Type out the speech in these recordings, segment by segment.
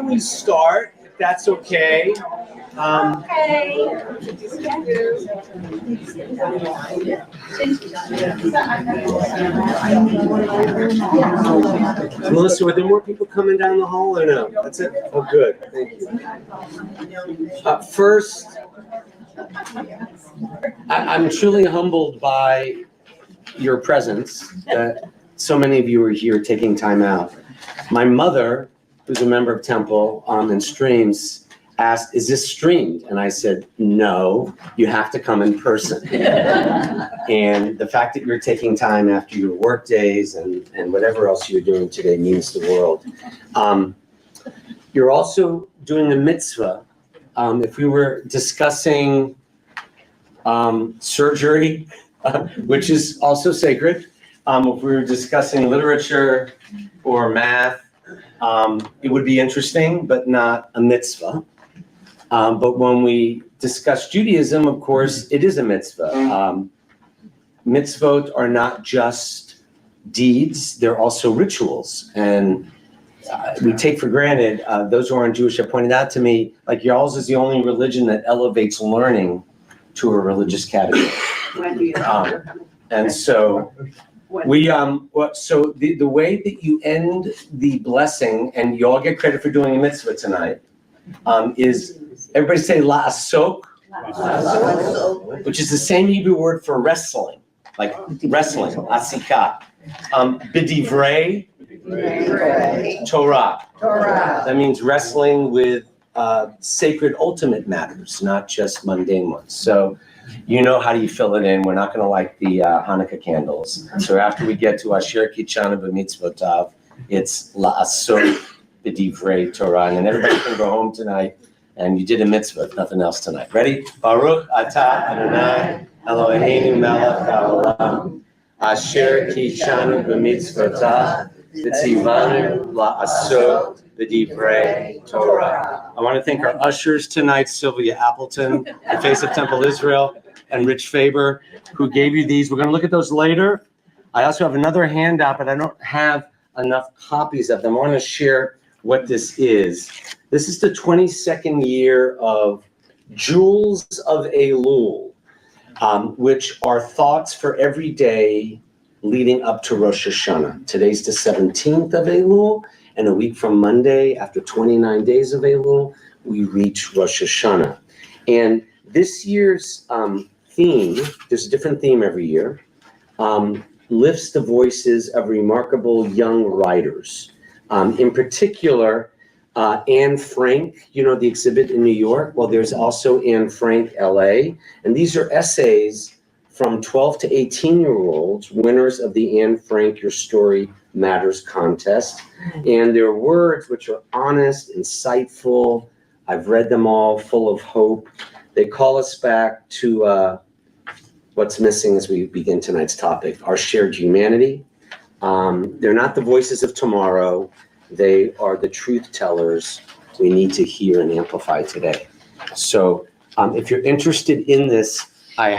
don't we start, if that's okay? Melissa, were there more people coming down the hall or no? That's it? Oh, good. Thank you. First, I'm truly humbled by your presence, that so many of you are here taking time out. My mother, who's a member of Temple and streams, asked, is this streamed? And I said, no, you have to come in person. And the fact that you're taking time after your work days and whatever else you're doing today means the world. You're also doing a mitzvah. If we were discussing surgery, which is also sacred, if we were discussing literature or math, it would be interesting, but not a mitzvah. But when we discuss Judaism, of course, it is a mitzvah. Mitzvot are not just deeds, they're also rituals. And we take for granted, those who aren't Jewish have pointed out to me, like y'all's is the only religion that elevates learning to a religious category. And so so the way that you end the blessing, and you all get credit for doing a mitzvah tonight, is everybody say la'asok, which is the same Hebrew word for wrestling, like wrestling, asika. B'divrei Torah. That means wrestling with sacred ultimate matters, not just mundane ones. So you know how do you fill it in. We're not going to light the Hanukkah candles. So after we get to Asher Kichanu B'mitzvotav, it's la'asok b'divrei Torah. And then everybody can go home tonight and you did a mitzvah, nothing else tonight. Ready? Baruch atah Adonai Eloheinu melech haolam asher kichanu b'mitzvotav v'tzivanu la'asok b'divrei Torah. I want to thank our ushers tonight, Sylvia Appleton, the face of Temple Israel, and Rich Faber, who gave you these. We're going to look at those later. I also have another handout, but I don't have enough copies of them. I want to share what this is. This is the 22nd year of Jewels of Elul, which are thoughts for every day leading up to Rosh Hashanah. Today's the 17th of Elul, and a week from Monday, after 29 days of Elul, we reach Rosh Hashanah. And this year's theme, there's a different theme every year, lifts the voices of remarkable young writers. In particular, Anne Frank, you know, the exhibit in New York. Well, there's also Anne Frank, LA. And these are essays from 12 to 18-year-olds, winners of the Anne Frank Your Story Matters contest. And their words, which are honest, insightful, I've read them all, full of hope. They call us back to what's missing as we begin tonight's topic, our shared humanity. They're not the voices of tomorrow. They are the truth tellers we need to hear and amplify today. So if you're interested in this, I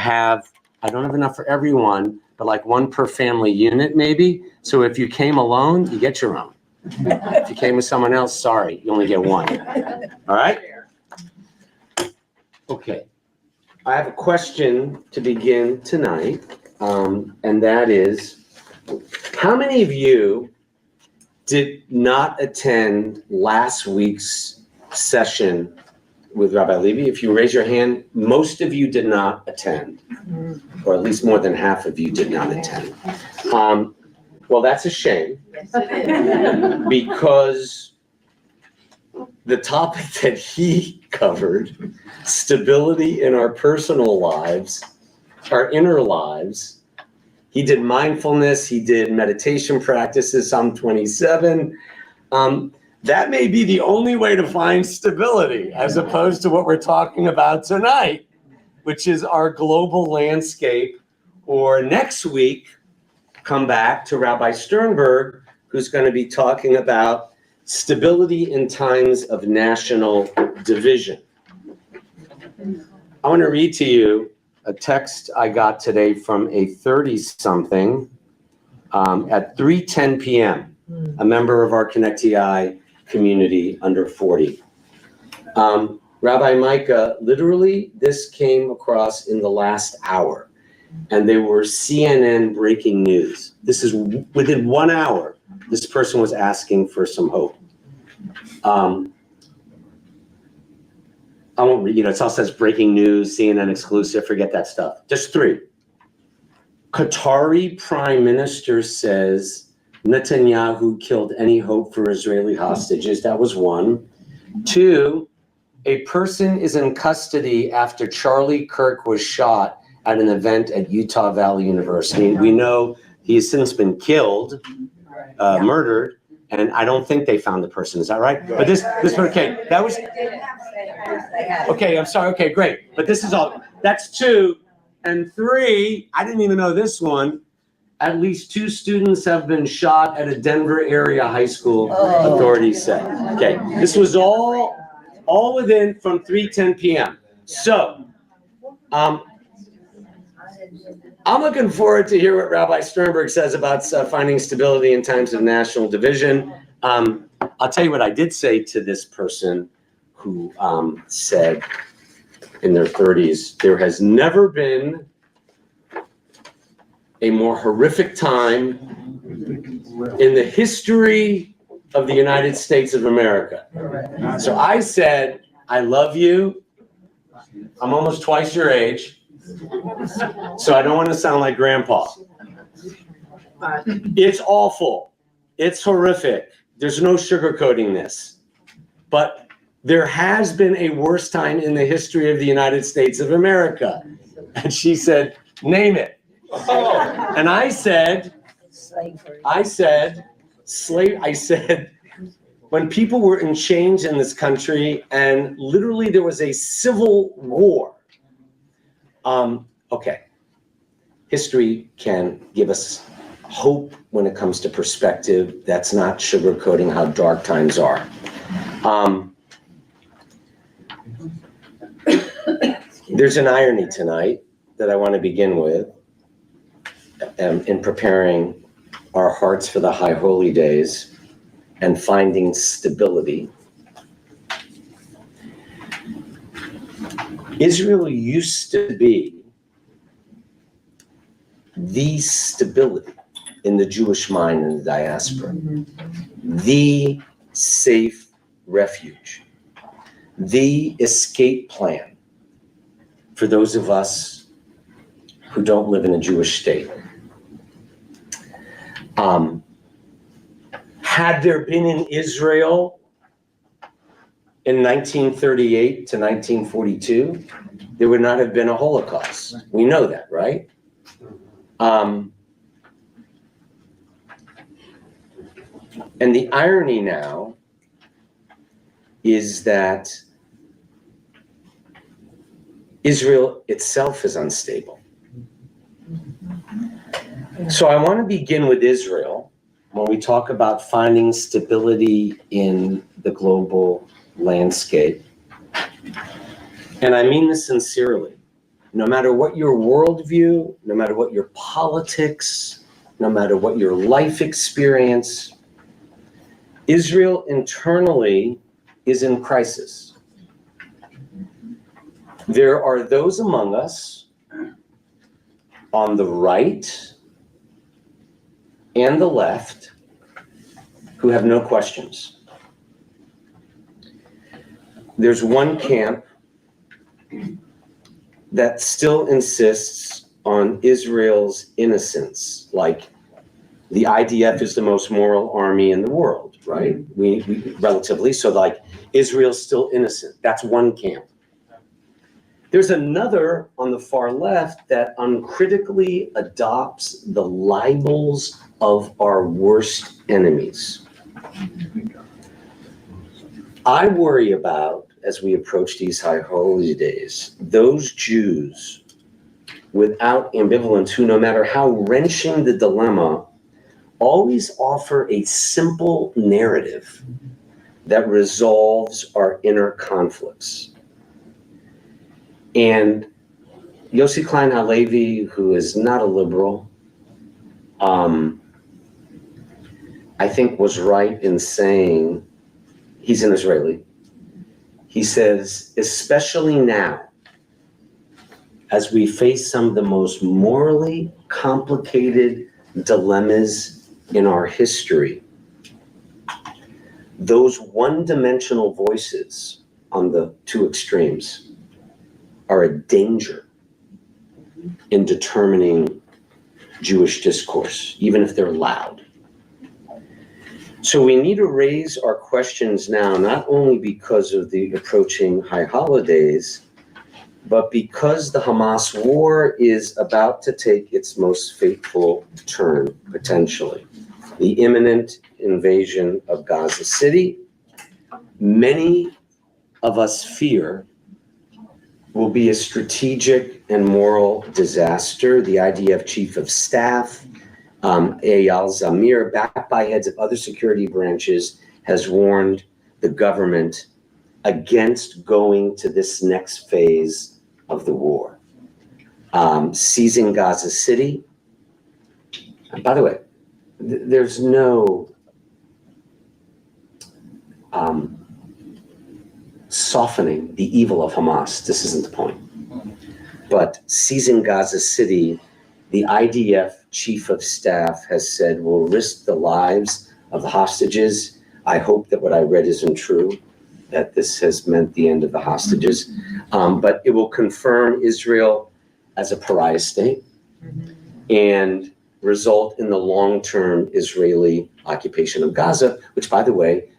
don't have enough for everyone, but like one per family unit maybe. So if you came alone, you get your own. If you came with someone else, sorry, you only get one. All right? Okay. I have a question to begin tonight, and that is, how many of you did not attend last week's session with Rabbi Levy? If you raise your hand, most of you did not attend, or at least more than half of you did not attend. Well, that's a shame, because the topic that he covered, stability in our personal lives, our inner lives, he did mindfulness, he did meditation practices, Psalm 27. That may be the only way to find stability, as opposed to what we're talking about tonight, which is our global landscape. Or next week, come back to Rabbi Sternberg, who's going to be talking about stability in times of national division. I want to read to you a text I got today from a 30-something at 3:10 p.m., a member of our Connect TI, community under 40. Rabbi Micah, literally, this came across in the last hour, and they were CNN breaking news. This is within 1 hour, this person was asking for some hope. I won't read, it all says breaking news, CNN exclusive, forget that stuff. Just 3. Qatari Prime Minister says Netanyahu killed any hope for Israeli hostages. That was 1. 2, a person is in custody after Charlie Kirk was shot at an event at Utah Valley University. We know he has since been killed, murdered, and I don't think they found the person. Is that right? But this okay, that was, okay, I'm sorry, okay, great. But this is all, that's 2. And 3, I didn't even know this one. At least 2 students have been shot at a Denver area high school, authorities say. Okay, this was all within from 3:10 p.m. So, I'm looking forward to hear what Rabbi Sternberg says about finding stability in times of national division. I'll tell you what I did say to this person who said in their 30s, there has never been a more horrific time in the history of the United States of America. So I said, I love you. I'm almost twice your age, so I don't want to sound like grandpa. It's awful. It's horrific. There's no sugarcoating this. But there has been a worse time in the history of the United States of America. And she said, name it. And I said, when people were in chains in this country and literally there was a civil war. Okay, history can give us hope when it comes to perspective. That's not sugarcoating how dark times are. There's an irony tonight that I want to begin with in preparing our hearts for the High Holy Days and finding stability. Israel used to be the stability in the Jewish mind in the diaspora, the safe refuge, the escape plan for those of us who don't live in a Jewish state. Had there been in Israel in 1938 to 1942, there would not have been a Holocaust. We know that, right? And the irony now is that Israel itself is unstable. So I want to begin with Israel when we talk about finding stability in the global landscape. And I mean this sincerely. No matter what your worldview, no matter what your politics, no matter what your life experience, Israel internally is in crisis. There are those among us on the right and the left who have no questions. There's one camp that still insists on Israel's innocence, like the IDF is the most moral army in the world, right? We relatively, so like Israel's still innocent. That's one camp. There's another on the far left that uncritically adopts the libels of our worst enemies. I worry about, as we approach these High Holy Days, those Jews without ambivalence who, no matter how wrenching the dilemma, always offer a simple narrative that resolves our inner conflicts. And Yossi Klein Halevi, who is not a liberal, I think was right in saying he's an Israeli. He says, especially now, as we face some of the most morally complicated dilemmas in our history, those one-dimensional voices on the two extremes are a danger in determining Jewish discourse, even if they're loud. So we need to raise our questions now, not only because of the approaching high holidays, but because the Hamas war is about to take its most fateful turn, potentially. The imminent invasion of Gaza City, many of us fear, will be a strategic and moral disaster. The IDF chief of staff, Eyal Zamir, backed by heads of other security branches, has warned the government against going to this next phase of the war. Seizing Gaza City. And by the way, there's no softening the evil of Hamas. This isn't the point. But seizing Gaza City, the IDF chief of staff has said will risk the lives of the hostages. I hope that what I read isn't true, that this has meant the end of the hostages. But it will confirm Israel as a pariah state and result in the long-term Israeli occupation of Gaza, which, by the way,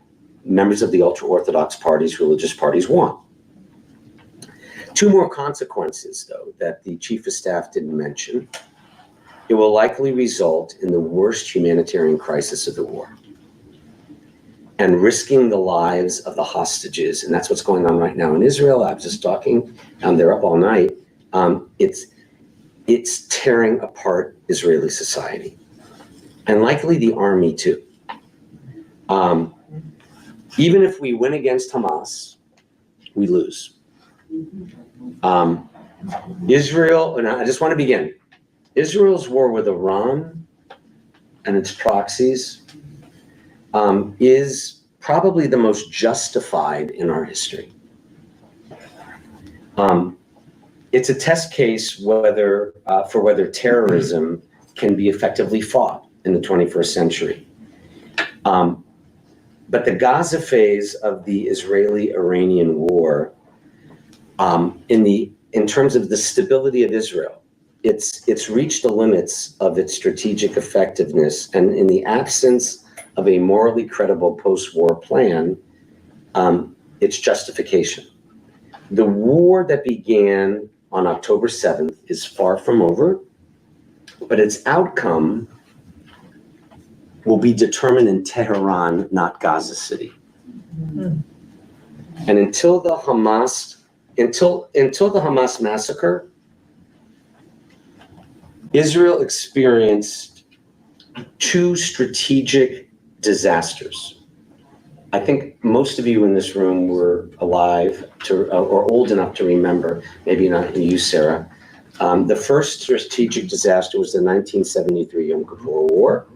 members of the ultra-Orthodox parties, religious parties, want. Two more consequences, though, that the chief of staff didn't mention. It will likely result in the worst humanitarian crisis of the war and risking the lives of the hostages. And that's what's going on right now in Israel. I was just talking, they're up all night. It's tearing apart Israeli society and likely the army too. Even if we win against Hamas, we lose. Israel, and I just want to begin, Israel's war with Iran and its proxies is probably the most justified in our history. It's a test case for whether terrorism can be effectively fought in the 21st century. But the Gaza phase of the Israeli-Iranian war, in terms of the stability of Israel, it's reached the limits of its strategic effectiveness, and in the absence of a morally credible post-war plan, its justification. The war that began on October 7th is far from over, but its outcome will be determined in Tehran, not Gaza City. And until the Hamas massacre, Israel experienced two strategic disasters. I think most of you in this room were alive or old enough to remember, maybe not you, Sarah. The first strategic disaster was the 1973 Yom Kippur War.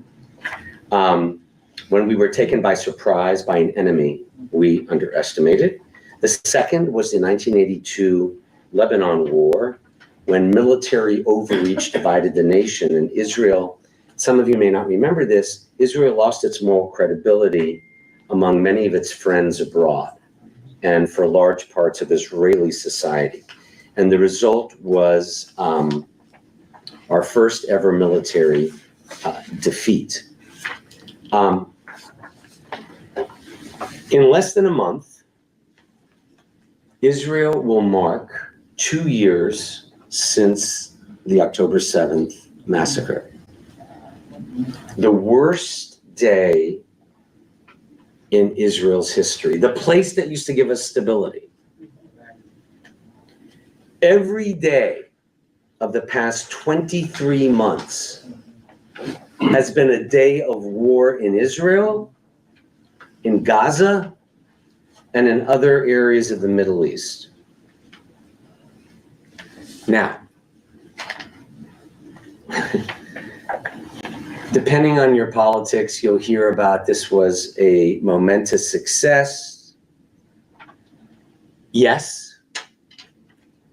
When we were taken by surprise by an enemy we underestimated. The second was the 1982 Lebanon War, when military overreach divided the nation, and Israel, some of you may not remember this, Israel lost its moral credibility among many of its friends abroad and for large parts of Israeli society. And the result was our first ever military defeat. In less than a month, Israel will mark 2 years since the October 7th massacre. The worst day in Israel's history, the place that used to give us stability. Every day of the past 23 months has been a day of war in Israel, in Gaza, and in other areas of the Middle East. Now, depending on your politics, you'll hear about this was a momentous success. Yes,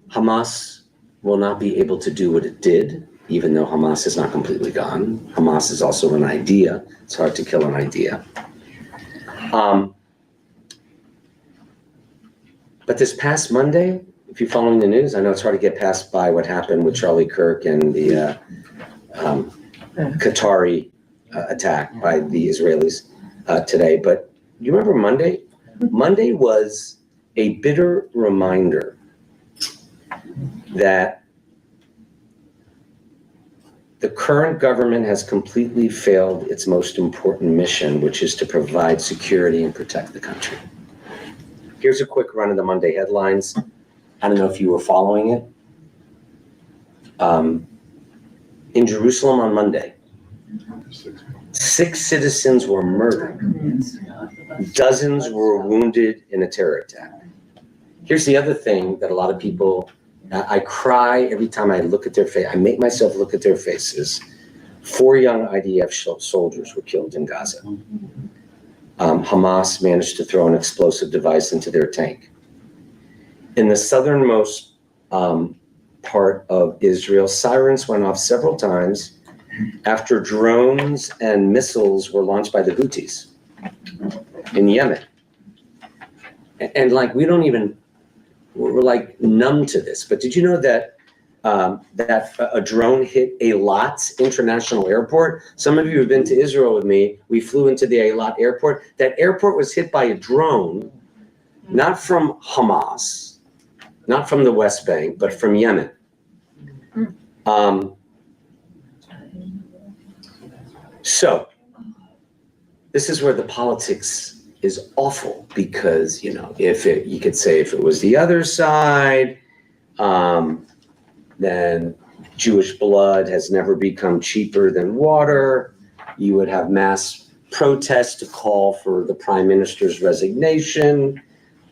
Hamas will not be able to do what it did, even though Hamas is not completely gone. Hamas is also an idea. It's hard to kill an idea. But this past Monday, if you're following the news, I know it's hard to get past by what happened with Charlie Kirk and the Qatari attack by the Israelis today. But you remember Monday? Monday was a bitter reminder that the current government has completely failed its most important mission, which is to provide security and protect the country. Here's a quick run of the Monday headlines. I don't know if you were following it. In Jerusalem on Monday, 6 citizens were murdered. Dozens were wounded in a terror attack. Here's the other thing that a lot of people, I cry every time I look at their face. I make myself look at their faces. 4 young IDF soldiers were killed in Gaza. Hamas managed to throw an explosive device into their tank. In the southernmost part of Israel, sirens went off several times after drones and missiles were launched by the Houthis in Yemen. And like, we're like numb to this. But did you know that a drone hit Eilat International Airport? Some of you have been to Israel with me. We flew into the Eilat airport. That airport was hit by a drone, not from Hamas, not from the West Bank, but from Yemen. So this is where the politics is awful, because, you could say if it was the other side, then Jewish blood has never become cheaper than water. You would have mass protests to call for the prime minister's resignation.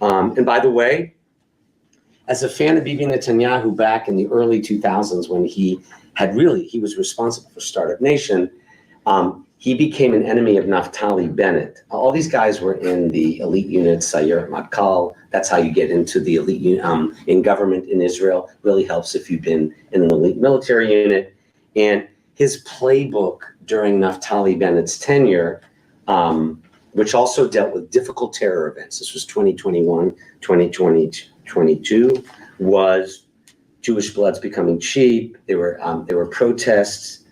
And by the way, as a fan of Bibi Netanyahu back in the early 2000s, when he was responsible for Startup Nation, he became an enemy of Naftali Bennett. All these guys were in the elite unit, Sayeret Matkal. That's how you get into the elite in government in Israel. Really helps if you've been in an elite military unit. And his playbook during Naftali Bennett's tenure, which also dealt with difficult terror events, this was 2021, 2022, was Jewish blood's becoming cheap. There were protests.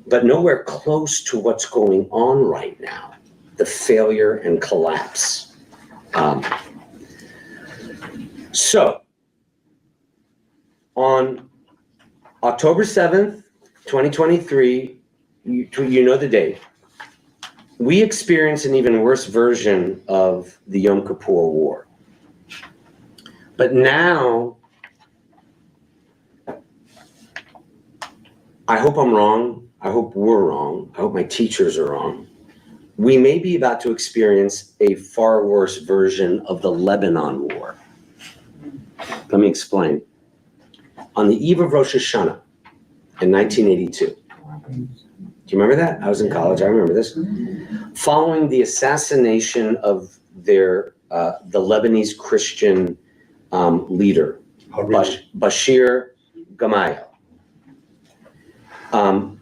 But nowhere close to what's going on right now, the failure and collapse. So on October 7th, 2023, you know the date, we experienced an even worse version of the Yom Kippur War. But now, I hope I'm wrong. I hope we're wrong. I hope my teachers are wrong. We may be about to experience a far worse version of the Lebanon War. Let me explain. On the eve of Rosh Hashanah in 1982, do you remember that? I was in college. I remember this. Following the assassination of the Lebanese Christian leader, Bashir Gemayel.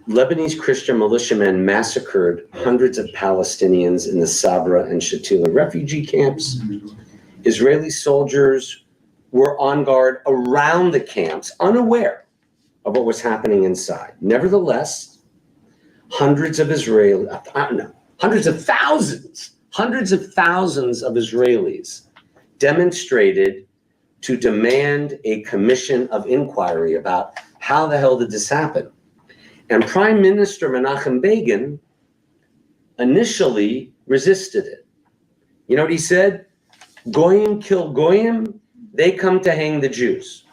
Lebanese Christian militiamen massacred hundreds of Palestinians in the Sabra and Shatila refugee camps. Israeli soldiers were on guard around the camps, unaware of what was happening inside. Nevertheless, hundreds of thousands of Israelis demonstrated to demand a commission of inquiry about how the hell did this happen. And Prime Minister Menachem Begin initially resisted it. You know what he said? Goyim kill Goyim, they come to hang the Jews.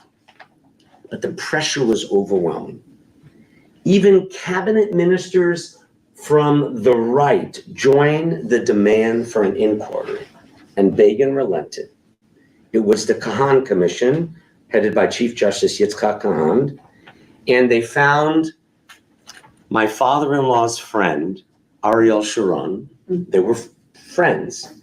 But the pressure was overwhelming. Even cabinet ministers from the right joined the demand for an inquiry, and Begin relented. It was the Kahan Commission, headed by Chief Justice Yitzchak Kahan, and they found my father-in-law's friend, Ariel Sharon. They were friends.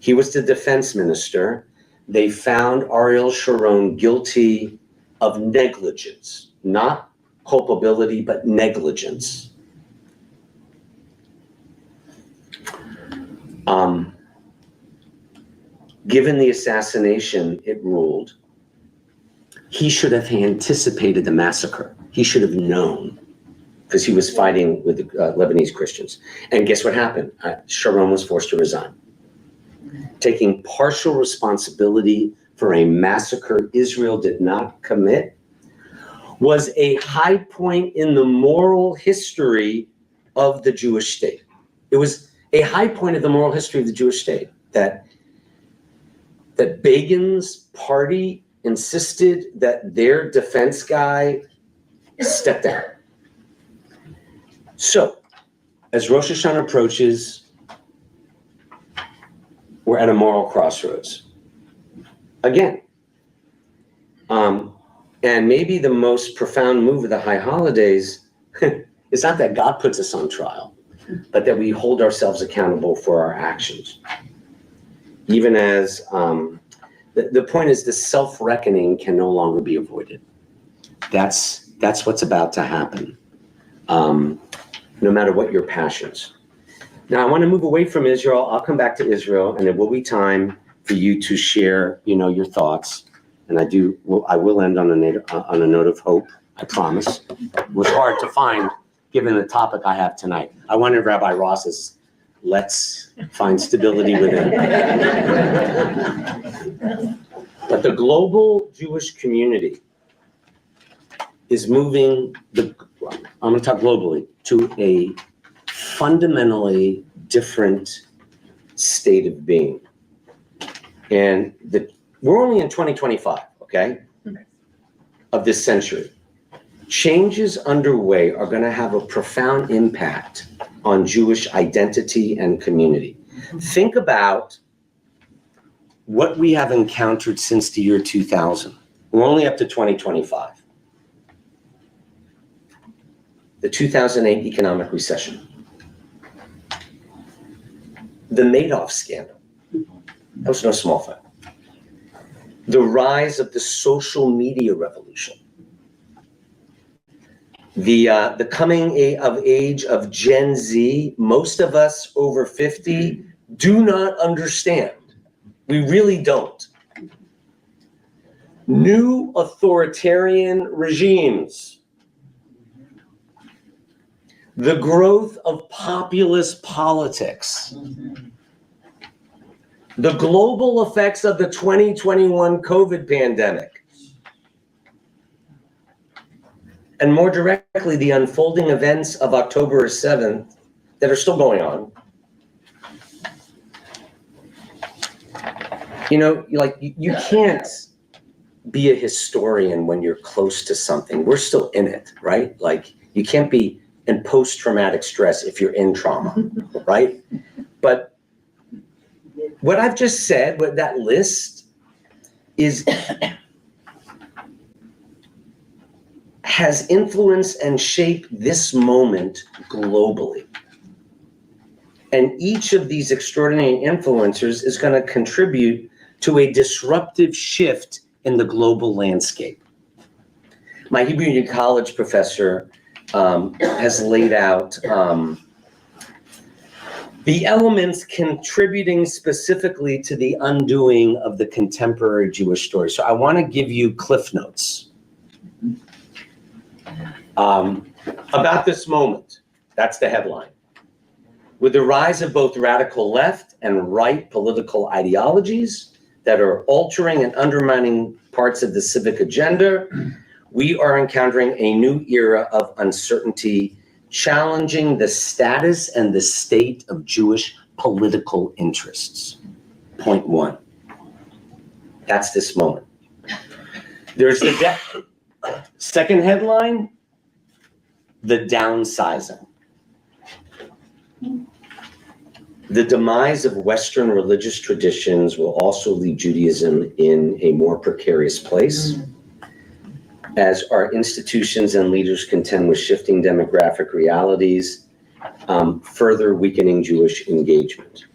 He was the defense minister. They found Ariel Sharon guilty of negligence, not culpability, but negligence. Given the assassination, it ruled, he should have anticipated the massacre. He should have known, because he was fighting with the Lebanese Christians. And guess what happened? Sharon was forced to resign. Taking partial responsibility for a massacre Israel did not commit was a high point in the moral history of the Jewish state. It was a high point of the moral history of the Jewish state that Begin's party insisted that their defense guy step down. So, as Rosh Hashanah approaches, we're at a moral crossroads. Again, and maybe the most profound move of the high holidays is not that God puts us on trial, but that we hold ourselves accountable for our actions. Even as, the point is the self-reckoning can no longer be avoided. That's what's about to happen, no matter what your passions. Now, I want to move away from Israel. I'll come back to Israel, and there will be time for you to share, your thoughts. And I will end on a note of hope, I promise. It was hard to find, given the topic I have tonight. I wanted Rabbi Ross's let's find stability within. But the global Jewish community is moving, I'm going to talk globally, to a fundamentally different state of being. And we're only in 2025, okay, of this century. Changes underway are going to have a profound impact on Jewish identity and community. Think about what we have encountered since the year 2000. We're only up to 2025. The 2008 economic recession. The Madoff scandal. That was no small thing. The rise of the social media revolution. The coming of age of Gen Z, most of us over 50 do not understand. We really don't. New authoritarian regimes. The growth of populist politics. The global effects of the 2021 COVID pandemic. And more directly, the unfolding events of October 7th that are still going on. You can't be a historian when you're close to something. We're still in it, right? You can't be in post-traumatic stress if you're in trauma, right? But what I've just said, what that list is, has influenced and shaped this moment globally. And each of these extraordinary influencers is going to contribute to a disruptive shift in the global landscape. My Hebrew Union College professor has laid out the elements contributing specifically to the undoing of the contemporary Jewish story. So I want to give you cliff notes about this moment. That's the headline. With the rise of both radical left and right political ideologies that are altering and undermining parts of the civic agenda, we are encountering a new era of uncertainty, challenging the status and the state of Jewish political interests. Point one. That's this moment. There's the second headline, the downsizing. The demise of Western religious traditions will also leave Judaism in a more precarious place as our institutions and leaders contend with shifting demographic realities, further weakening Jewish engagement.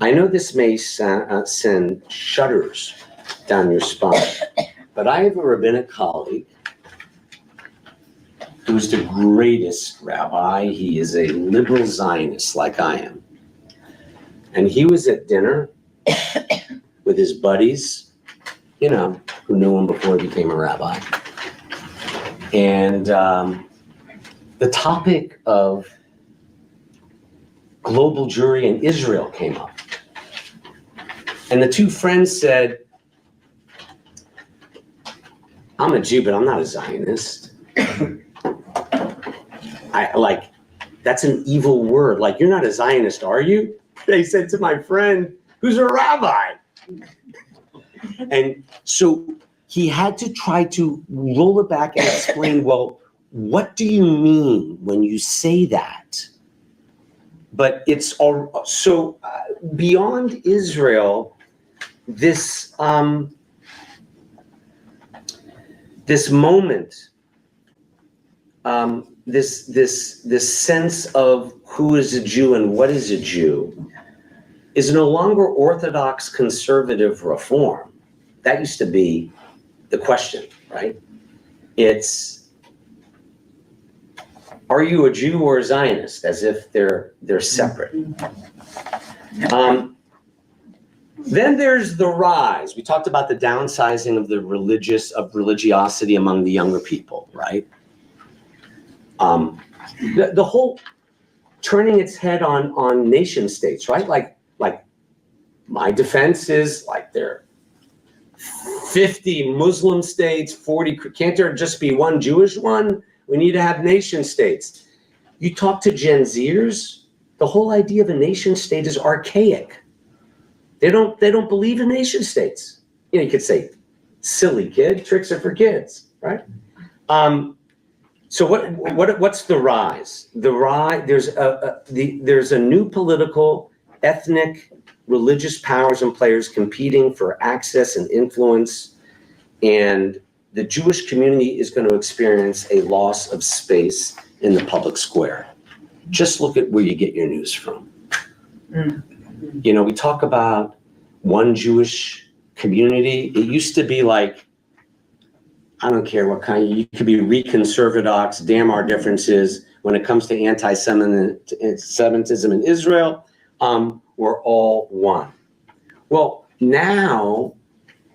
I know this may send shudders down your spine, but I have a rabbinic colleague who's the greatest rabbi. He is a liberal Zionist like I am. And he was at dinner with his buddies, you know, who knew him before he became a rabbi. And the topic of global Jewry in Israel came up. And the two friends said, I'm a Jew, but I'm not a Zionist. That's an evil word. Like, you're not a Zionist, are you? They said to my friend, who's a rabbi. And so he had to try to roll it back and explain, well, what do you mean when you say that? But it's all, so beyond Israel, this this moment, this sense of who is a Jew and what is a Jew is no longer Orthodox conservative reform. That used to be the question, right? It's, are you a Jew or a Zionist? As if they're separate. Then there's the rise. We talked about the downsizing of religiosity among the younger people, right? The whole turning its head on nation states, right? Like my defense is like there are 50 Muslim states, 40, can't there just be one Jewish one? We need to have nation states. You talk to Gen Zers, the whole idea of a nation state is archaic. They don't believe in nation states. You know, you could say, silly kid, tricks are for kids, right? So what's the rise? The rise, there's a new political, ethnic, religious powers and players competing for access and influence, and the Jewish community is going to experience a loss of space in the public square. Just look at where you get your news from. You know, we talk about one Jewish community. It used to be like, I don't care what kind, you could be reconservadox, damn our differences. When it comes to anti-Semitism in Israel, we're all one. Well, now,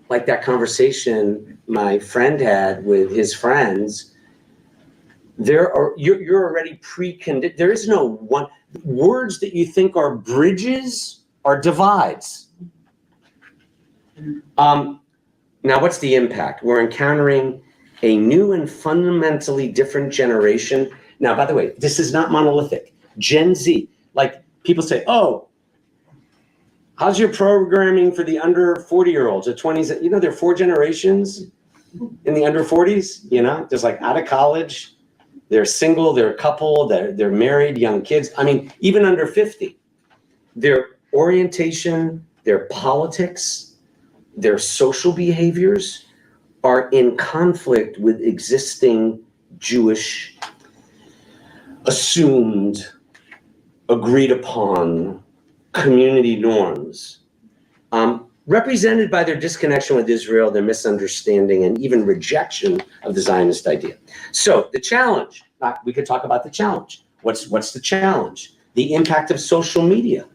like that conversation my friend had with his friends, you're already pre-conditioned. There is no one. Words that you think are bridges are divides. Now, what's the impact? We're encountering a new and fundamentally different generation. Now, by the way, this is not monolithic. Gen Z, like people say, oh, how's your programming for the under 40-year-olds or 20s? You know, there are 4 generations in the under 40s, you know? There's like out of college, they're single, they're a couple, they're married, young kids. I mean, even under 50. Their orientation, their politics, their social behaviors are in conflict with existing Jewish, assumed, agreed upon community norms, represented by their disconnection with Israel, their misunderstanding, and even rejection of the Zionist idea. So the challenge, we could talk about the challenge. What's the challenge? The impact of social media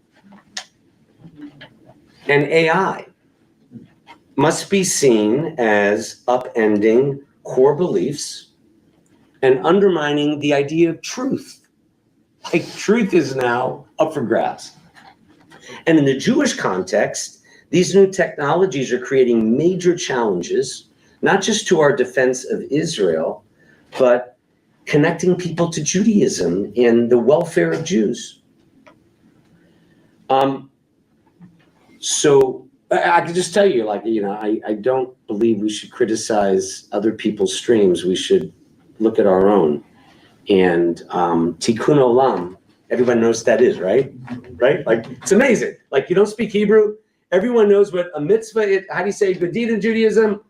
and AI must be seen as upending core beliefs and undermining the idea of truth. Like, truth is now up for grabs. And in the Jewish context, these new technologies are creating major challenges, not just to our defense of Israel, but connecting people to Judaism and the welfare of Jews. So I can just tell you, like, you know, I don't believe we should criticize other people's streams. We should look at our own. And tikkun olam, everyone knows what that is, right? Right? Like, it's amazing. Like, you don't speak Hebrew. Everyone knows what a mitzvah is. How do you say Badid in Judaism?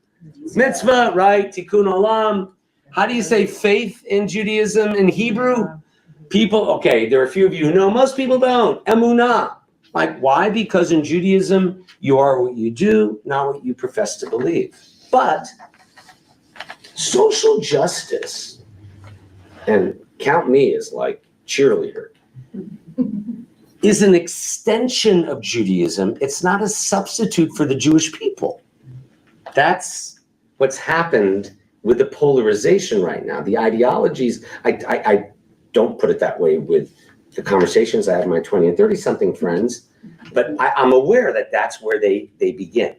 Mitzvah, right? Tikkun olam. How do you say faith in Judaism in Hebrew? People, okay, there are a few of you who know. Most people don't. Emunah. Like, why? Because in Judaism, you are what you do, not what you profess to believe. But social justice, and count me as like cheerleader, is an extension of Judaism. It's not a substitute for the Jewish people. That's what's happened with the polarization right now. The ideologies, I don't put it that way with the conversations I have with my 20 and 30 something friends, but I'm aware that that's where they begin.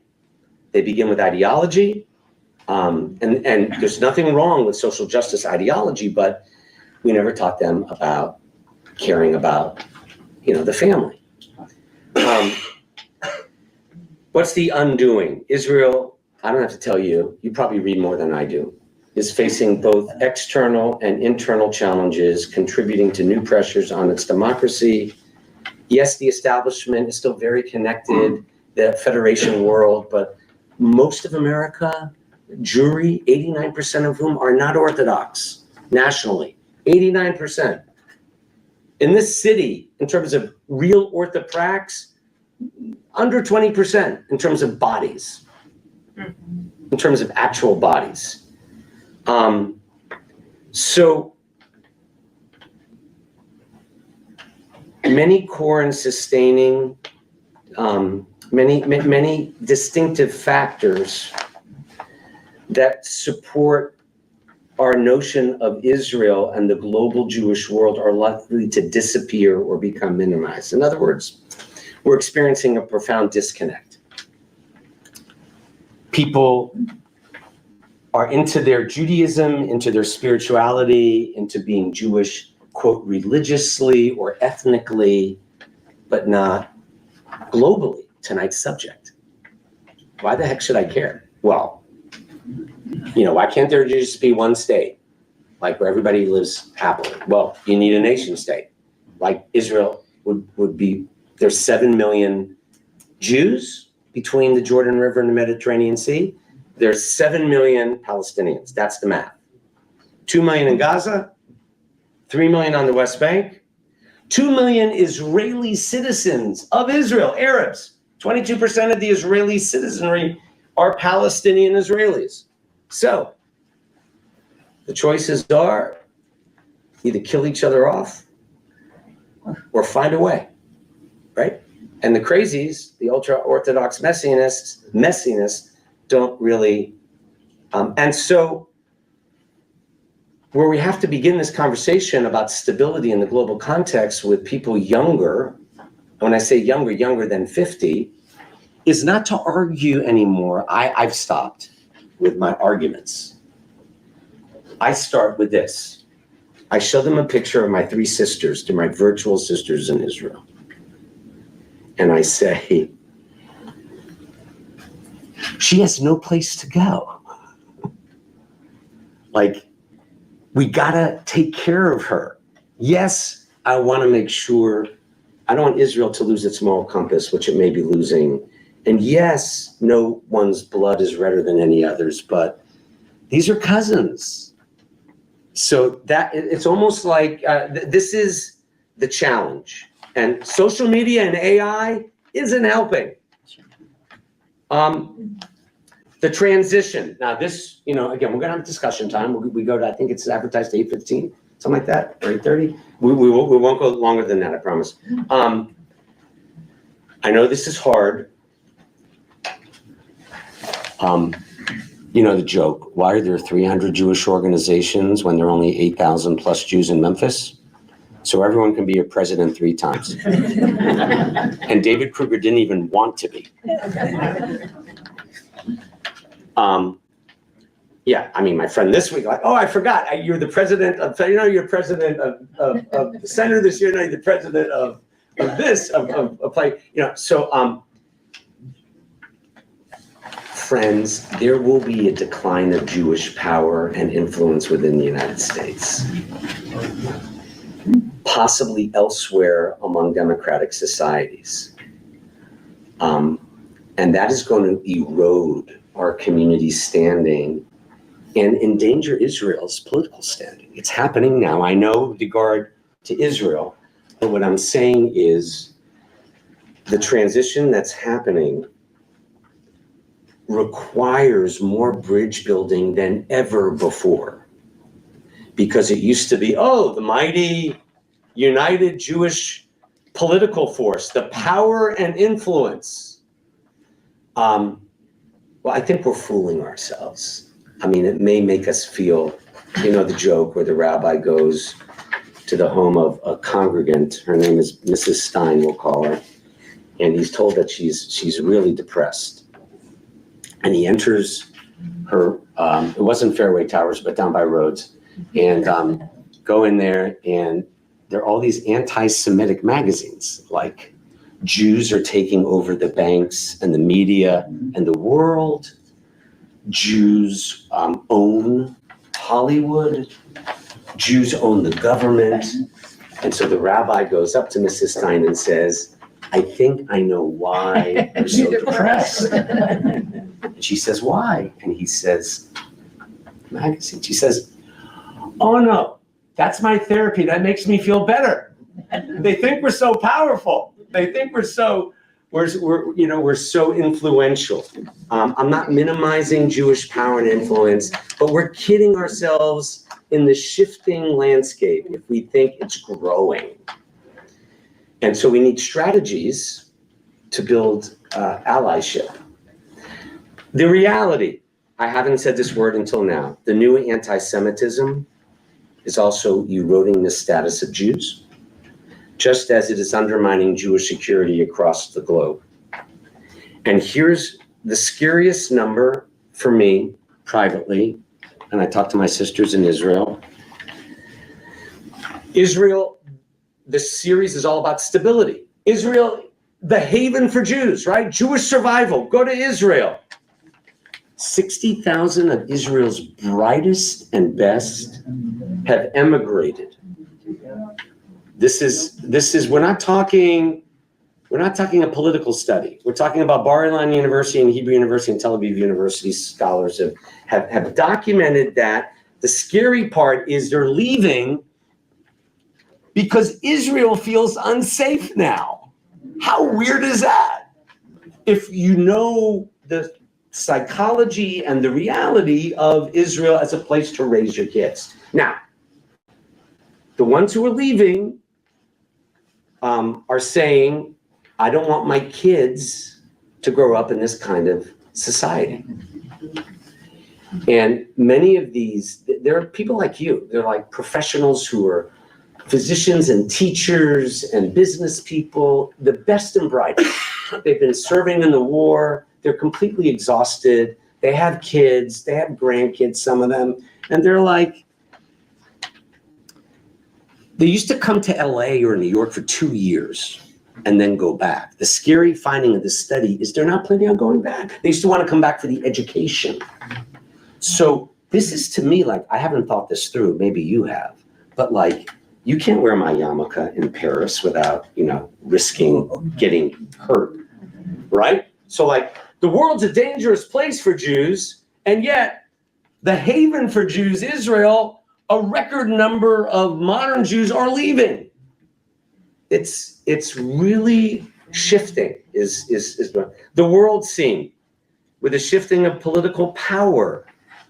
They begin with ideology, and there's nothing wrong with social justice ideology, but we never taught them about caring about, the family. What's the undoing? Israel, I don't have to tell you, you probably read more than I do, is facing both external and internal challenges, contributing to new pressures on its democracy. Yes, the establishment is still very connected, the federation world, but most of America, Jewry, 89% of whom are not Orthodox nationally, 89%. In this city, in terms of real orthoprax, under 20% in terms of bodies, in terms of actual bodies. So many core and sustaining, many distinctive factors that support our notion of Israel and the global Jewish world are likely to disappear or become minimized. In other words, we're experiencing a profound disconnect. People are into their Judaism, into their spirituality, into being Jewish, quote, religiously or ethnically, but not globally. Tonight's subject. Why the heck should I care? Well, why can't there just be one state, like where everybody lives happily? Well, you need a nation state, like Israel would be. There's 7 million Jews between the Jordan River and the Mediterranean Sea. There's 7 million Palestinians. That's the math. 2 million in Gaza, 3 million on the West Bank, 2 million Israeli citizens of Israel, Arabs. 22% of the Israeli citizenry are Palestinian Israelis. So the choices are either kill each other off or find a way, right? And the crazies, the ultra-Orthodox messianists don't really, and so where we have to begin this conversation about stability in the global context with people younger, when I say younger than 50, is not to argue anymore. I've stopped with my arguments. I start with this. I show them a picture of my 3 sisters, to my virtual sisters in Israel. And I say, she has no place to go. Like, we gotta take care of her. Yes, I wanna make sure, I don't want Israel to lose its moral compass, which it may be losing. And yes, no one's blood is redder than any other's, but these are cousins. So that it's almost like this is the challenge. And social media and AI isn't helping. The transition. Now this, again, we're gonna have discussion time. We go to, I think it's advertised 8:15, something like that, or 8:30. We won't go longer than that, I promise. I know this is hard. The joke, why are there 300 Jewish organizations when there are only 8,000 plus Jews in Memphis? So everyone can be a president 3 times. And David Kruger didn't even want to be. My friend this week, like, oh, I forgot, you're the president of, you're president of the center this year, you're the president of this, of play, so, friends, there will be a decline of Jewish power and influence within the United States, possibly elsewhere among democratic societies. And that is going to erode our community's standing and endanger Israel's political standing. It's happening now. I know with regard to Israel, but what I'm saying is the transition that's happening requires more bridge building than ever before. Because it used to be, the mighty united Jewish political force, the power and influence. Well, I think we're fooling ourselves. I mean, it may make us feel, the joke where the rabbi goes to the home of a congregant. Her name is Mrs. Stein, we'll call her. And he's told that she's really depressed. And he enters her, it wasn't Fairway Towers, but down by Rhodes, and go in there, and there are all these anti-Semitic magazines, like Jews are taking over the banks and the media and the world. Jews own Hollywood. Jews own the government. And so the rabbi goes up to Mrs. Stein and says, I think I know why you're so depressed. And she says, why? And he says, magazine. She says, oh no, that's my therapy. That makes me feel better. They think we're so powerful. They think we're so influential. I'm not minimizing Jewish power and influence, but we're kidding ourselves in the shifting landscape if we think it's growing. And so we need strategies to build allyship. The reality, I haven't said this word until now, the new anti-Semitism is also eroding the status of Jews, just as it is undermining Jewish security across the globe. And here's the scariest number for me privately, and I talk to my sisters in Israel. Israel, the series is all about stability. Israel, the haven for Jews, right? Jewish survival, go to Israel. 60,000 of Israel's brightest and best have emigrated. This is we're not talking a political study. We're talking about Bar Ilan University and Hebrew University and Tel Aviv University scholars have documented that. The scary part is they're leaving because Israel feels unsafe now. How weird is that? If you know the psychology and the reality of Israel as a place to raise your kids. Now, the ones who are leaving are saying, I don't want my kids to grow up in this kind of society. And many of these, there are people like you, they're like professionals who are physicians and teachers and business people, the best and brightest. They've been serving in the war. They're completely exhausted. They have kids, they have grandkids, some of them. And they're like, they used to come to LA or New York for 2 years and then go back. The scary finding of this study is they're not planning on going back. They used to want to come back for the education. So this is, to me, like, I haven't thought this through, maybe you have, but like, you can't wear my yarmulke in Paris without, risking getting hurt, right? So like, the world's a dangerous place for Jews, and yet the haven for Jews, Israel, a record number of modern Jews are leaving. It's really shifting, is the world scene, with a shifting of political power,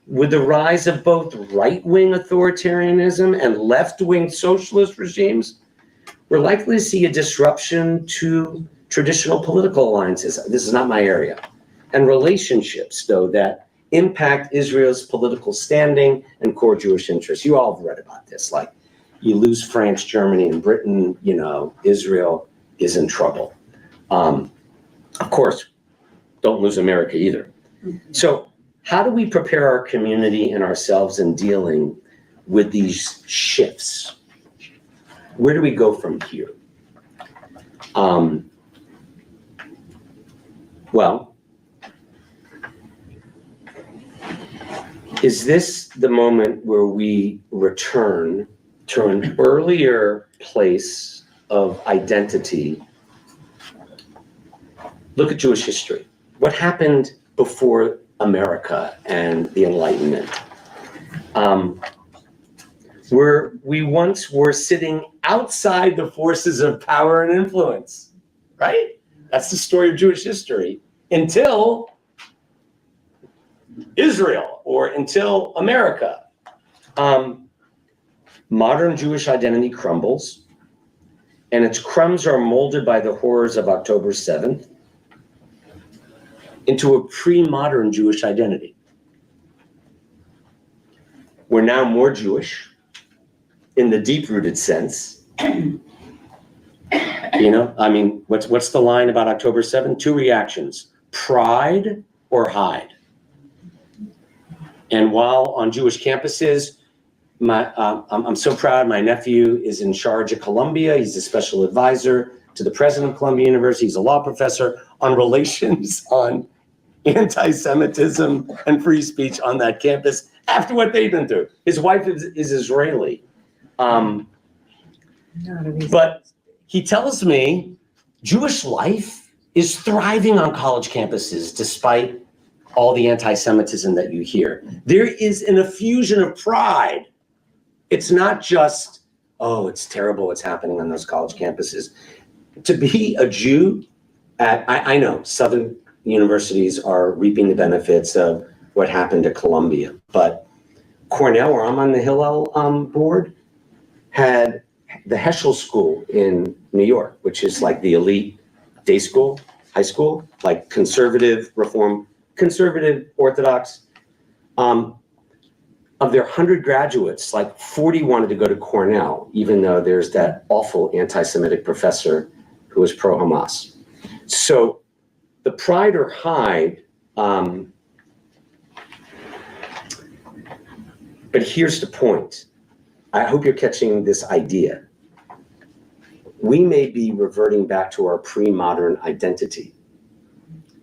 with the rise of both right-wing authoritarianism and left-wing socialist regimes. We're likely to see a disruption to traditional political alliances. This is not my area. And relationships, though, that impact Israel's political standing and core Jewish interests. You all have read about this. Like, you lose France, Germany, and Britain, Israel is in trouble. Of course, don't lose America either. So how do we prepare our community and ourselves in dealing with these shifts? Where do we go from here? Well, is this the moment where we return to an earlier place of identity? Look at Jewish history. What happened before America and the Enlightenment? Where we once were sitting outside the forces of power and influence, right? That's the story of Jewish history until Israel or until America. Modern Jewish identity crumbles, and its crumbs are molded by the horrors of October 7th into a pre-modern Jewish identity. We're now more Jewish in the deep-rooted sense. You know, I mean, what's the line about October 7th? Two reactions: pride or hide. And while on Jewish campuses, I'm so proud. My nephew is in charge of Columbia. He's a special advisor to the president of Columbia University. He's a law professor on relations on anti-Semitism and free speech on that campus after what they've been through. His wife is Israeli. But he tells me Jewish life is thriving on college campuses despite all the anti-Semitism that you hear. There is an effusion of pride. It's not just, oh, it's terrible what's happening on those college campuses. To be a Jew I know Southern universities are reaping the benefits of what happened at Columbia, but Cornell, where I'm on the Hillel board, had the Heschel School in New York, which is like the elite day school, high school, like conservative, reform, conservative, Orthodox. Of their 100 graduates, like 40 wanted to go to Cornell, even though there's that awful anti-Semitic professor who was pro-Hamas. So the pride or hide, but here's the point. I hope you're catching this idea. We may be reverting back to our pre-modern identity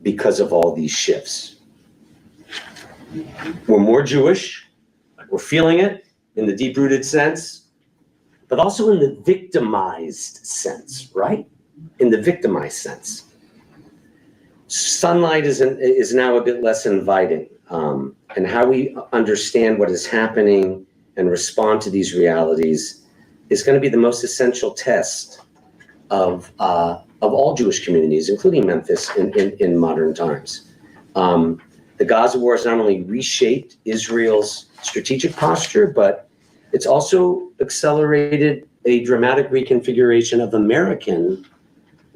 because of all these shifts. We're more Jewish, we're feeling it in the deep-rooted sense, but also in the victimized sense, right? In the victimized sense. Sunlight is now a bit less inviting, and how we understand what is happening and respond to these realities is going to be the most essential test of all Jewish communities, including Memphis in modern times. The Gaza war has not only reshaped Israel's strategic posture, but it's also accelerated a dramatic reconfiguration of American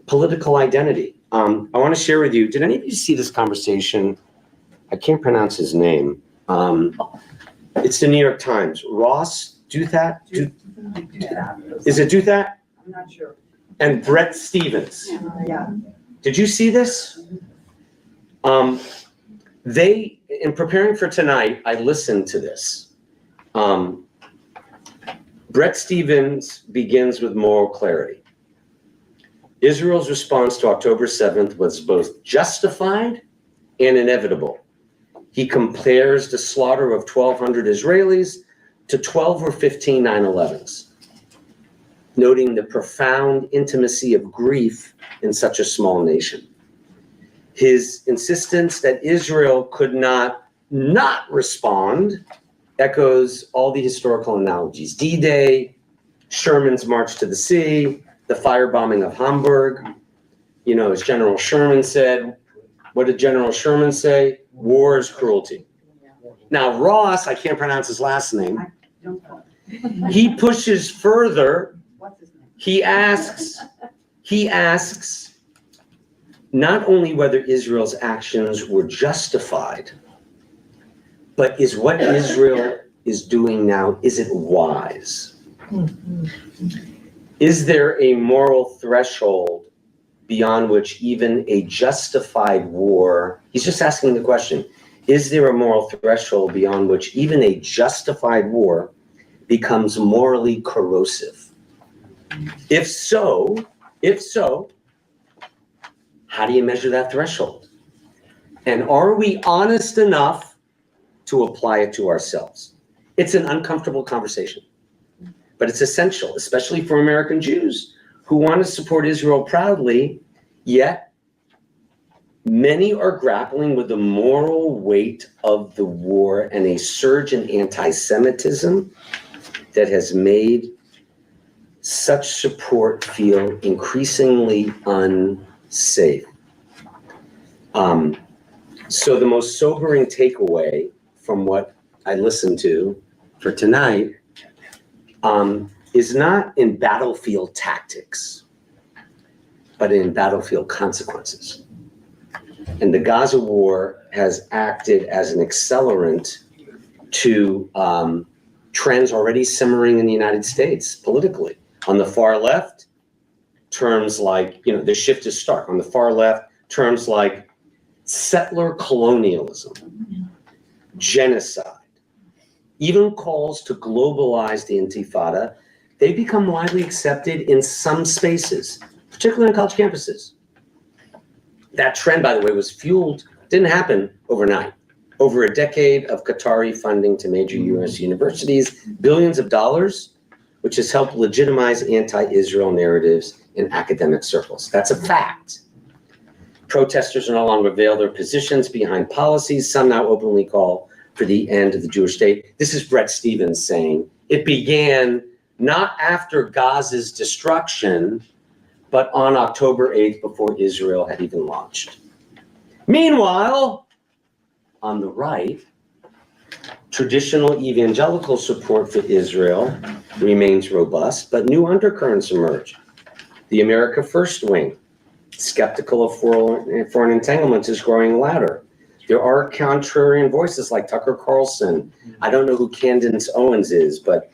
political identity. I want to share with you, did any of you see this conversation? I can't pronounce his name. It's the New York Times. Ross Douthat? Is it Douthat? I'm not sure. And Brett Stevens. Yeah. Did you see this? They, in preparing for tonight, I listened to this. Brett Stevens begins with moral clarity. Israel's response to October 7th was both justified and inevitable. He compares the slaughter of 1,200 Israelis to 12 or 15 9/11s, noting the profound intimacy of grief in such a small nation. His insistence that Israel could not respond echoes all the historical analogies. D-Day, Sherman's March to the Sea, the firebombing of Hamburg. You know, as General Sherman said, what did General Sherman say? War is cruelty. Now, Ross, I can't pronounce his last name. He pushes further. What's his name? He asks not only whether Israel's actions were justified, but is what Israel is doing now, is it wise? Is there a moral threshold beyond which even a justified war, he's just asking the question, is there a moral threshold beyond which even a justified war becomes morally corrosive? If so, how do you measure that threshold? And are we honest enough to apply it to ourselves? It's an uncomfortable conversation, but it's essential, especially for American Jews who want to support Israel proudly, yet many are grappling with the moral weight of the war and a surge in anti-Semitism that has made such support feel increasingly safe. So the most sobering takeaway from what I listened to for tonight is not in battlefield tactics, but in battlefield consequences. And the Gaza war has acted as an accelerant to trends already simmering in the United States politically. On the far left, terms like, the shift is stark. On the far left, terms like settler colonialism, genocide, even calls to globalize the Intifada, they become widely accepted in some spaces, particularly on college campuses. That trend, by the way, was fueled, didn't happen overnight. Over a decade of Qatari funding to major US universities, billions of dollars, which has helped legitimize anti-Israel narratives in academic circles. That's a fact. Protesters no longer veil their positions behind policies. Some now openly call for the end of the Jewish state. This is Bret Stephens saying, it began not after Gaza's destruction, but on October 8th, before Israel had even launched. Meanwhile, on the right, traditional evangelical support for Israel remains robust, but new undercurrents emerge. The America First wing, skeptical of foreign entanglements, is growing louder. There are contrarian voices like Tucker Carlson. I don't know who Candace Owens is, but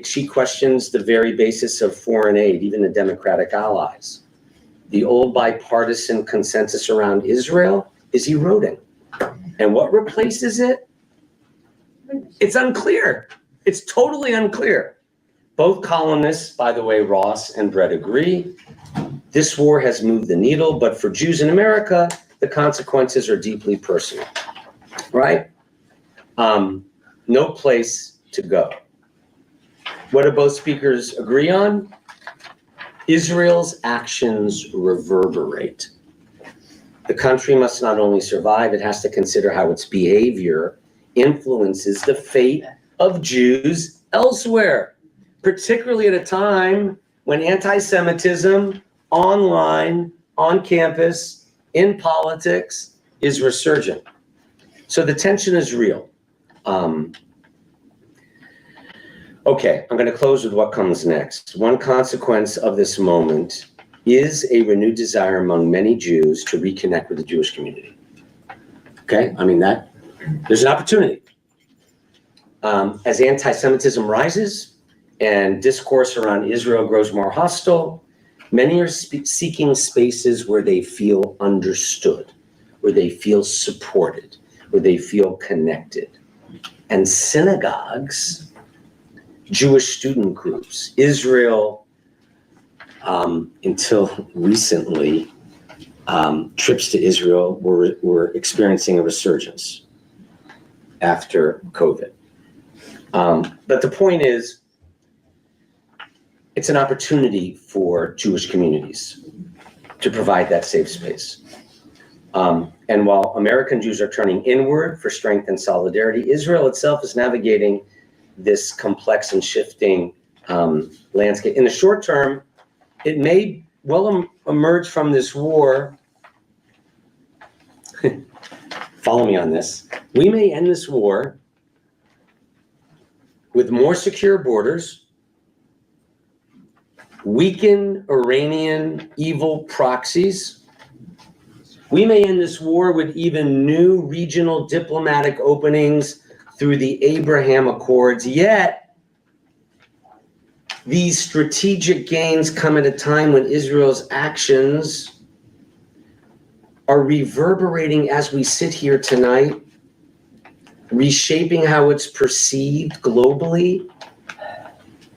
she questions the very basis of foreign aid, even the Democratic allies. The old bipartisan consensus around Israel is eroding. And what replaces it? It's unclear. It's totally unclear. Both columnists, by the way, Ross and Brett, agree. This war has moved the needle, but for Jews in America, the consequences are deeply personal, right? No place to go. What do both speakers agree on? Israel's actions reverberate. The country must not only survive, it has to consider how its behavior influences the fate of Jews elsewhere, particularly at a time when anti-Semitism online, on campus, in politics is resurgent. So the tension is real. Okay, I'm going to close with what comes next. One consequence of this moment is a renewed desire among many Jews to reconnect with the Jewish community. Okay, there's an opportunity. As anti-Semitism rises and discourse around Israel grows more hostile, many are seeking spaces where they feel understood, where they feel supported, where they feel connected. And synagogues, Jewish student groups, Israel, until recently, trips to Israel were experiencing a resurgence after COVID. But the point is, it's an opportunity for Jewish communities to provide that safe space. And while American Jews are turning inward for strength and solidarity, Israel itself is navigating this complex and shifting landscape. In the short term, it may well emerge from this war. Follow me on this. We may end this war with more secure borders, weaken Iranian evil proxies. We may end this war with even new regional diplomatic openings through the Abraham Accords, yet these strategic gains come at a time when Israel's actions are reverberating as we sit here tonight, reshaping how it's perceived globally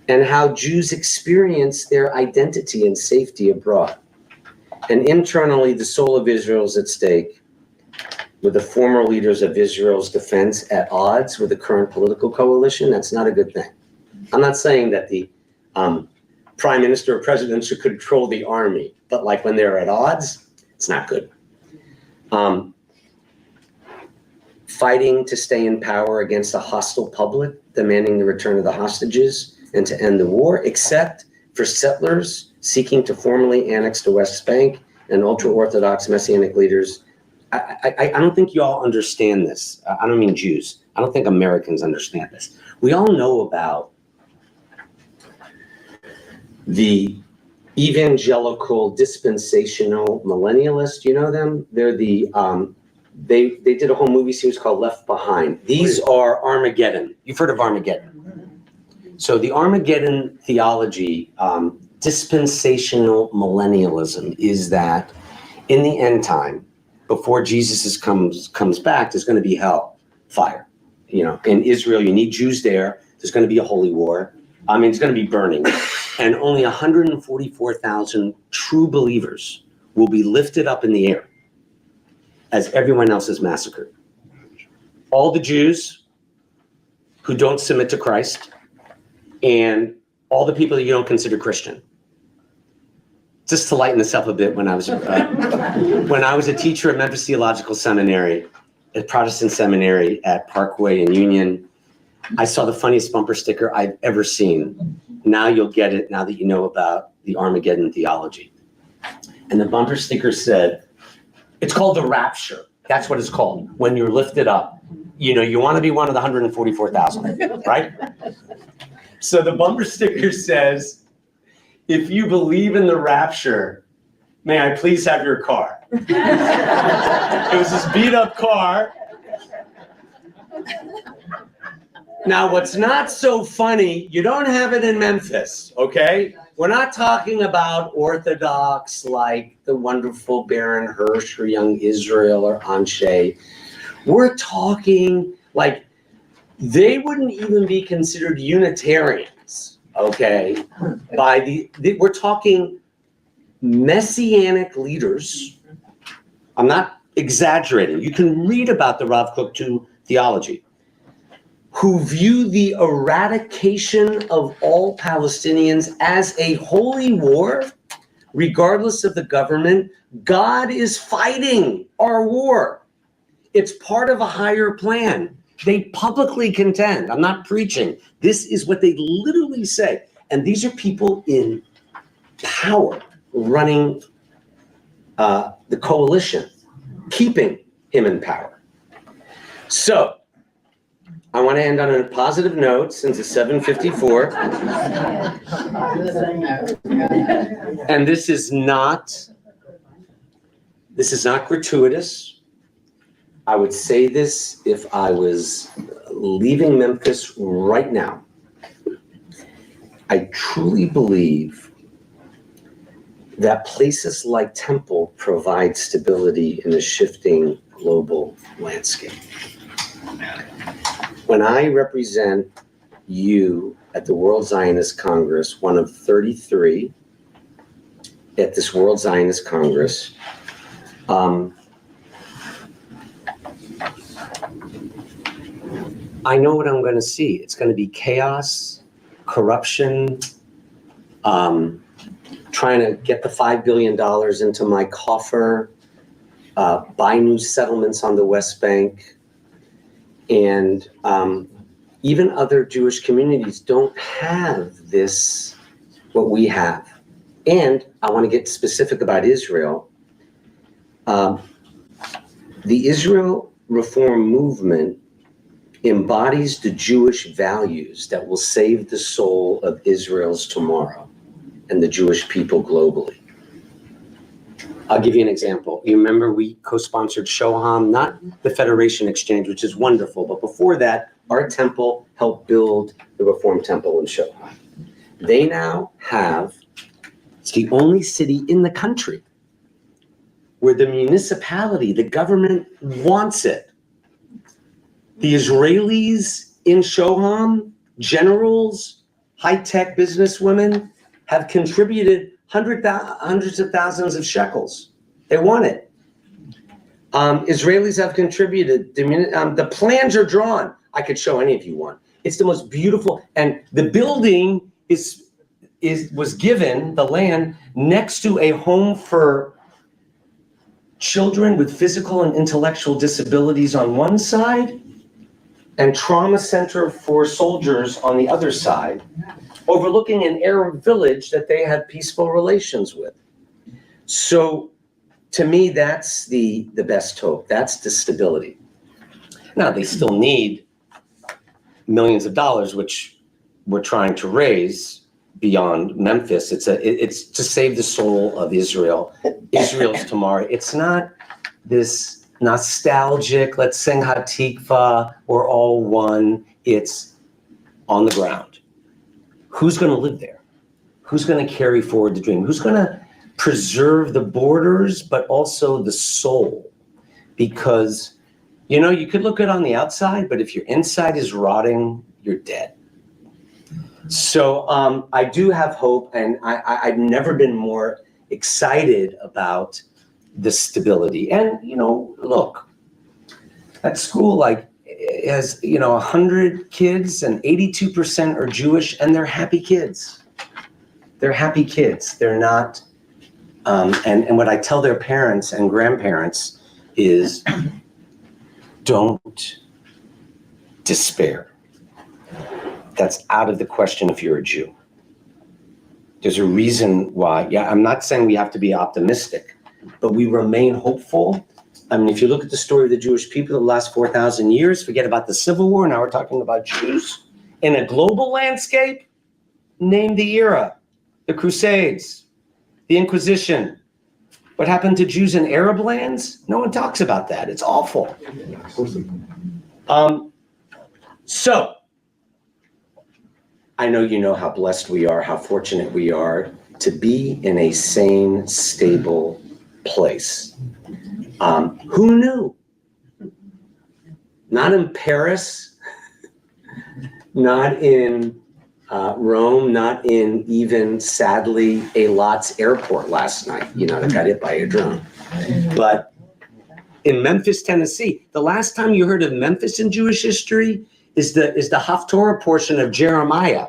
and how Jews experience their identity and safety abroad. And internally, the soul of Israel is at stake, with the former leaders of Israel's defense at odds with the current political coalition. That's not a good thing. I'm not saying that the prime minister or president should control the army, but like when they're at odds, it's not good. Fighting to stay in power against a hostile public, demanding the return of the hostages and to end the war, except for settlers seeking to formally annex the West Bank and ultra-Orthodox Messianic leaders, I don't think you all understand this. I don't mean Jews. I don't think Americans understand this. We all know about the evangelical dispensational millennialists. You know them? They're the, they did a whole movie series called Left Behind. These are Armageddon. You've heard of Armageddon. So the Armageddon theology, dispensational millennialism, is that in the end time, before Jesus comes back, there's going to be hell, fire. You know, in Israel, you need Jews there. There's going to be a holy war. I mean, it's going to be burning. And only 144,000 true believers will be lifted up in the air as everyone else is massacred. All the Jews who don't submit to Christ and all the people that you don't consider Christian. Just to lighten this up a bit, when I was a teacher at Memphis Theological Seminary, a Protestant seminary at Parkway and Union, I saw the funniest bumper sticker I've ever seen. Now you'll get it, now that you know about the Armageddon theology. And the bumper sticker said, it's called the rapture. That's what it's called, when you're lifted up. You know, you want to be one of the 144,000, right? So the bumper sticker says, if you believe in the rapture, may I please have your car? It was this beat up car. Now, what's not so funny, you don't have it in Memphis, okay? We're not talking about Orthodox like the wonderful Baron Hirsch or Young Israel or Anshe. We're talking like they wouldn't even be considered Unitarians, okay? We're talking Messianic leaders. I'm not exaggerating. You can read about the Rav Kook II theology, who view the eradication of all Palestinians as a holy war, regardless of the government. God is fighting our war. It's part of a higher plan. They publicly contend. I'm not preaching. This is what they literally say. And these are people in power running the coalition, keeping him in power. So I want to end on a positive note since it's 7:54. And this is not gratuitous. I would say this if I was leaving Memphis right now. I truly believe that places like Temple provide stability in a shifting global landscape. When I represent you at the World Zionist Congress, one of 33 at this World Zionist Congress, I know what I'm going to see. It's going to be chaos, corruption, trying to get the $5 billion into my coffer, buy new settlements on the West Bank. And even other Jewish communities don't have this, what we have. And I want to get specific about Israel. The Israel Reform Movement embodies the Jewish values that will save the soul of Israel's tomorrow and the Jewish people globally. I'll give you an example. You remember we co-sponsored Shoham, not the Federation Exchange, which is wonderful, but before that, our temple helped build the Reform Temple in Shoham. They now have, it's the only city in the country where the municipality, the government wants it. The Israelis in Shoham, generals, high-tech businesswomen, have contributed hundreds of thousands of shekels. They want it. Israelis have contributed. The plans are drawn. I could show any of you one. It's the most beautiful, and the building was given, the land, next to a home for children with physical and intellectual disabilities on one side, and trauma center for soldiers on the other side, overlooking an Arab village that they had peaceful relations with. So to me, that's the best hope. That's the stability. Now, they still need millions of dollars, which we're trying to raise beyond Memphis. It's to save the soul of Israel, Israel's tomorrow. It's not this nostalgic, let's sing Hatikva, we're all one. It's on the ground. Who's going to live there? Who's going to carry forward the dream? Who's going to preserve the borders, but also the soul? Because, you know, you could look good on the outside, but if your inside is rotting, you're dead. So I do have hope, and I've never been more excited about the stability. And, you know, look, at school, like, has, you know, 100 kids and 82% are Jewish, and they're happy kids. They're happy kids. They're not, and what I tell their parents and grandparents is, don't despair. That's out of the question if you're a Jew. There's a reason why. Yeah, I'm not saying we have to be optimistic, but we remain hopeful. I mean, if you look at the story of the Jewish people the last 4,000 years, forget about the Civil War, now we're talking about Jews. In a global landscape, name the era, the Crusades, the Inquisition. What happened to Jews in Arab lands? No one talks about that. It's awful. So, I know you know how blessed we are, how fortunate we are to be in a sane, stable place. Who knew? Not in Paris, not in Rome, not in even, sadly, Eilat's airport last night, you know, that got hit by a drone. But in Memphis, Tennessee, the last time you heard of Memphis in Jewish history is the Haftorah portion of Jeremiah,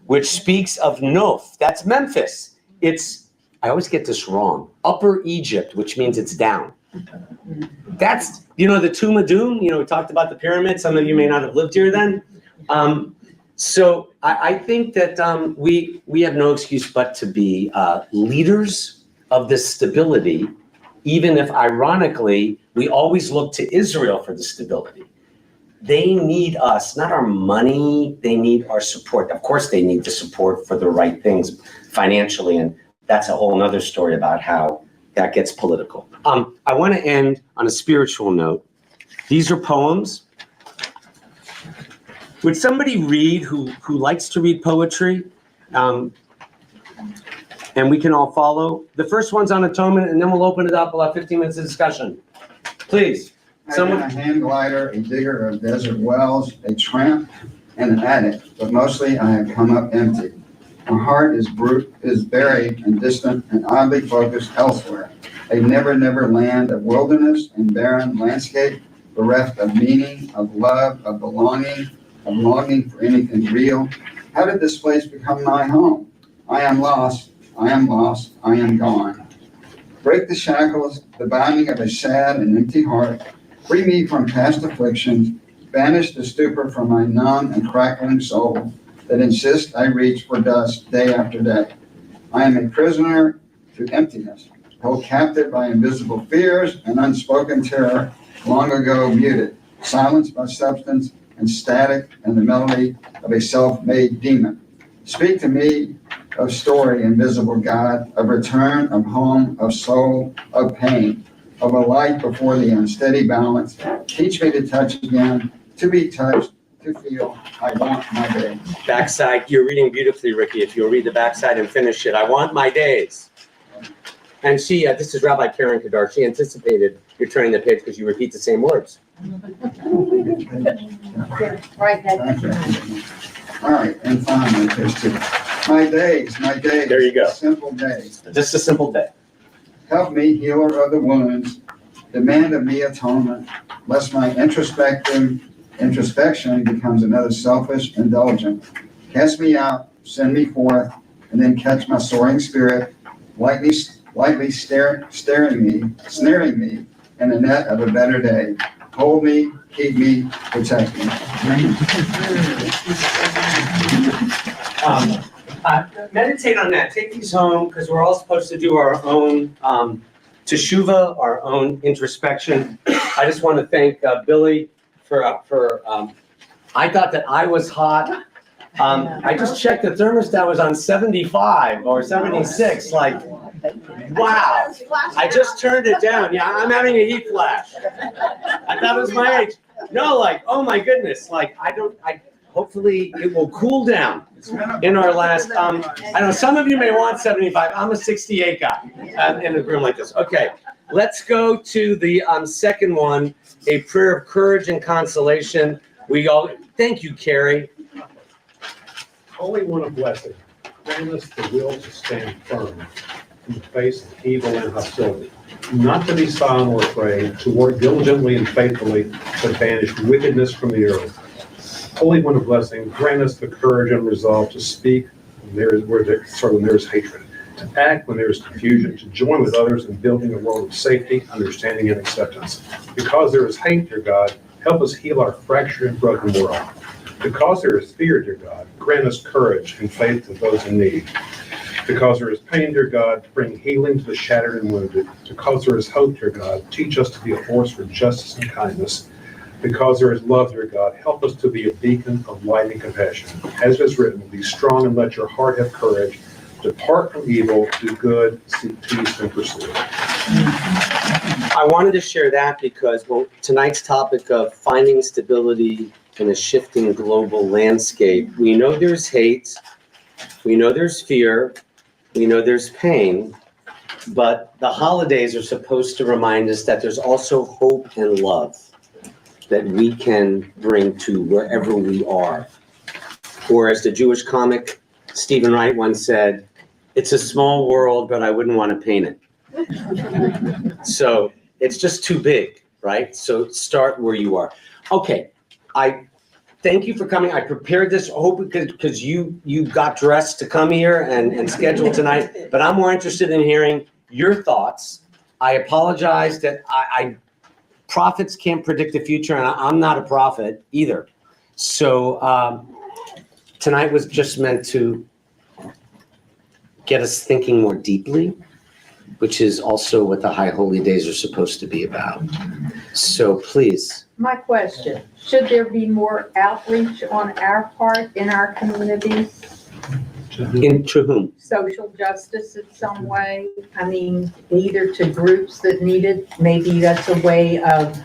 which speaks of Nof. That's Memphis. It's, I always get this wrong, Upper Egypt, which means it's down. That's, you know, the Tomb of Doom, you know, we talked about the pyramids. Some of you may not have lived here then. So I think that we have no excuse but to be leaders of this stability, even if ironically, we always look to Israel for the stability. They need us, not our money, they need our support. Of course, they need the support for the right things financially, and that's a whole nother story about how that gets political. I want to end on a spiritual note. These are poems. Would somebody read who likes to read poetry? And we can all follow. The first one's on atonement, and then we'll open it up. We'll have 15 minutes of discussion. Please. I've been a hand glider, a digger of desert wells, a tramp, and an addict, but mostly I have come up empty. My heart is buried and distant and oddly focused elsewhere. A never land of wilderness and barren landscape, bereft of meaning, of love, of belonging, of longing for anything real. How did this place become my home? I am lost, I am gone. Break the shackles, the binding of a sad and empty heart. Free me from past afflictions. Banish the stupor from my numb and crackling soul that insists I reach for dust day after day. I am a prisoner to emptiness, held captive by invisible fears and unspoken terror, long ago muted, silenced by substance and static and the melody of a self-made demon. Speak to me of story, invisible God, of return, of home, of soul, of pain, of a light before the unsteady balance. Teach me to touch again, to be touched, to feel. I want my days. Backside, you're reading beautifully, Ricky. If you'll read the backside and finish it. I want my days. And she, this is Rabbi Karen Kadar. She anticipated you're turning the page because you repeat the same words. Right. All right, and finally, there's two. My days. There you go. Simple days. Just a simple day. Help me, healer of the wounds. Demand of me atonement, lest my introspection becomes another selfish indulgence. Cast me out, send me forth, and then catch my soaring spirit, lightly snaring me in the net of a better day. Hold me, keep me, protect me. Meditate on that. Take these home because we're all supposed to do our own Teshuvah, our own introspection. I just want to thank Billy for I thought that I was hot. I just checked the thermostat was on 75 or 76, like, wow. I just turned it down. Yeah, I'm having a heat flash. I thought it was my age. No, like, oh my goodness, like, hopefully it will cool down in our last, I know some of you may want 75. I'm a 68 guy in a room like this. Okay, let's go to the second one, a prayer of courage and consolation. Thank you, Carrie. Holy One of blessing, grant us the will to stand firm in the face of evil and hostility, not to be silent or afraid, to work diligently and faithfully to banish wickedness from the earth. Holy One of blessing, grant us the courage and resolve to speak when there is hatred, to act when there is confusion, to join with others in building a world of safety, understanding, and acceptance. Because there is hate, dear God, help us heal our fractured and broken world. Because there is fear, dear God, grant us courage and faith to those in need. Because there is pain, dear God, bring healing to the shattered and wounded. Because there is hope, dear God, teach us to be a force for justice and kindness. Because there is love, dear God, help us to be a beacon of light and compassion. As it is written, be strong and let your heart have courage. Depart from evil, do good, seek peace, and pursue it. I wanted to share that because tonight's topic of finding stability in a shifting global landscape, we know there's hate, we know there's fear, we know there's pain, but the holidays are supposed to remind us that there's also hope and love that we can bring to wherever we are. Or as the Jewish comic Stephen Wright once said, it's a small world, but I wouldn't want to paint it. So it's just too big, right? So start where you are. Okay, I thank you for coming. I prepared this, because you got dressed to come here and scheduled tonight, but I'm more interested in hearing your thoughts. I apologize that prophets can't predict the future, and I'm not a prophet either. So tonight was just meant to get us thinking more deeply, which is also what the High Holy Days are supposed to be about. So please. My question, should there be more outreach on our part in our communities? To whom? Social justice in some way? I mean, either to groups that need it, maybe that's a way of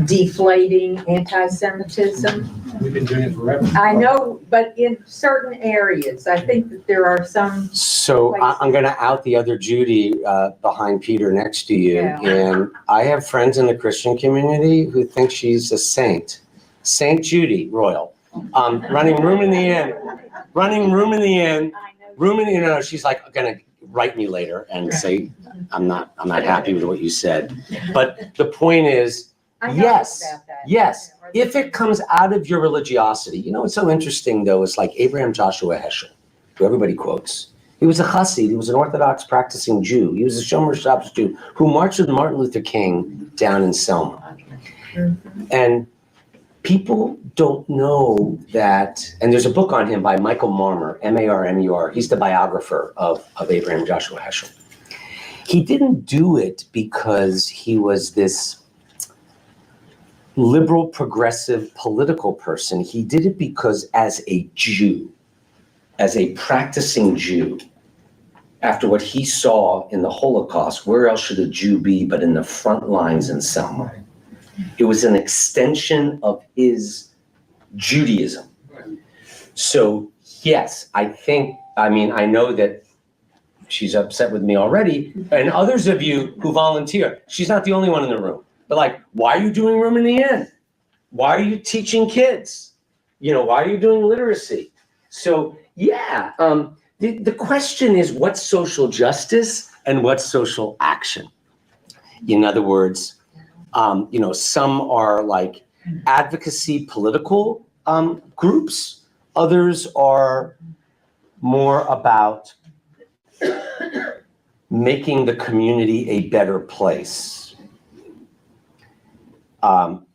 deflating anti-Semitism. We've been doing it forever. I know, but in certain areas, I think that there are some. So I'm going to out the other Judy behind Peter next to you. Yeah. And I have friends in the Christian community who think she's a saint. Saint Judy Royal. Running room in the inn. She's like going to write me later and say, I'm not happy with what you said. But the point is, yes, if it comes out of your religiosity. You know what's so interesting, though, is like Abraham Joshua Heschel, who everybody quotes. He was a Chassid. He was an Orthodox practicing Jew. He was a Shomer Shabbos Jew who marched with Martin Luther King down in Selma. And people don't know that, and there's a book on him by Michael Marmur, M-A-R-M-U-R. He's the biographer of Abraham Joshua Heschel. He didn't do it because he was this liberal, progressive, political person. He did it because as a Jew, as a practicing Jew, after what he saw in the Holocaust, where else should a Jew be but in the front lines in Selma? It was an extension of his Judaism. So yes, I know that she's upset with me already, and others of you who volunteer, she's not the only one in the room. But like, why are you doing room in the inn? Why are you teaching kids? Why are you doing literacy? So yeah, the question is, what's social justice and what's social action? In other words, some are like advocacy political groups. Others are more about making the community a better place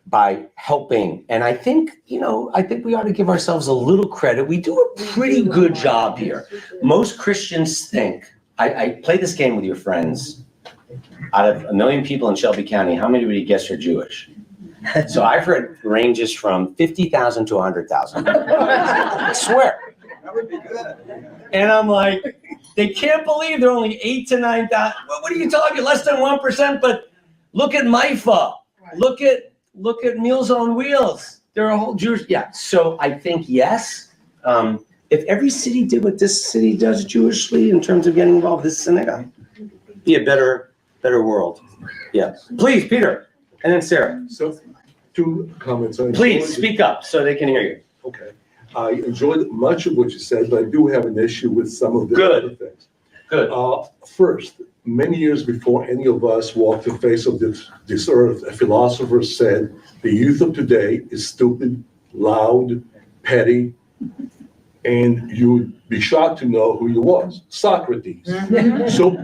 by helping. And I think we ought to give ourselves a little credit. We do a pretty good job here. Most Christians think, I play this game with your friends. out of 1 million people in Shelby County, how many would you guess are Jewish? So I've heard ranges from 50,000 to 100,000. I swear. That would be good. And I'm like, they can't believe they're only 8 to 9,000. What are you talking? Less than 1%. But look at MIFA. Look at Meals on Wheels. They're a whole Jewish. Yeah. So I think yes. If every city did what this city does Jewishly in terms of getting involved, this synagogue, be a better world. Yeah. Please, Peter, and then Sarah. So, 2 comments. Please speak up so they can hear you. Okay. I enjoyed much of what you said, but I do have an issue with some of the Good. other things. Good. First, many years before any of us walked the face of this earth, a philosopher said, the youth of today is stupid, loud, petty, and you would be shocked to know who he was, Socrates. So,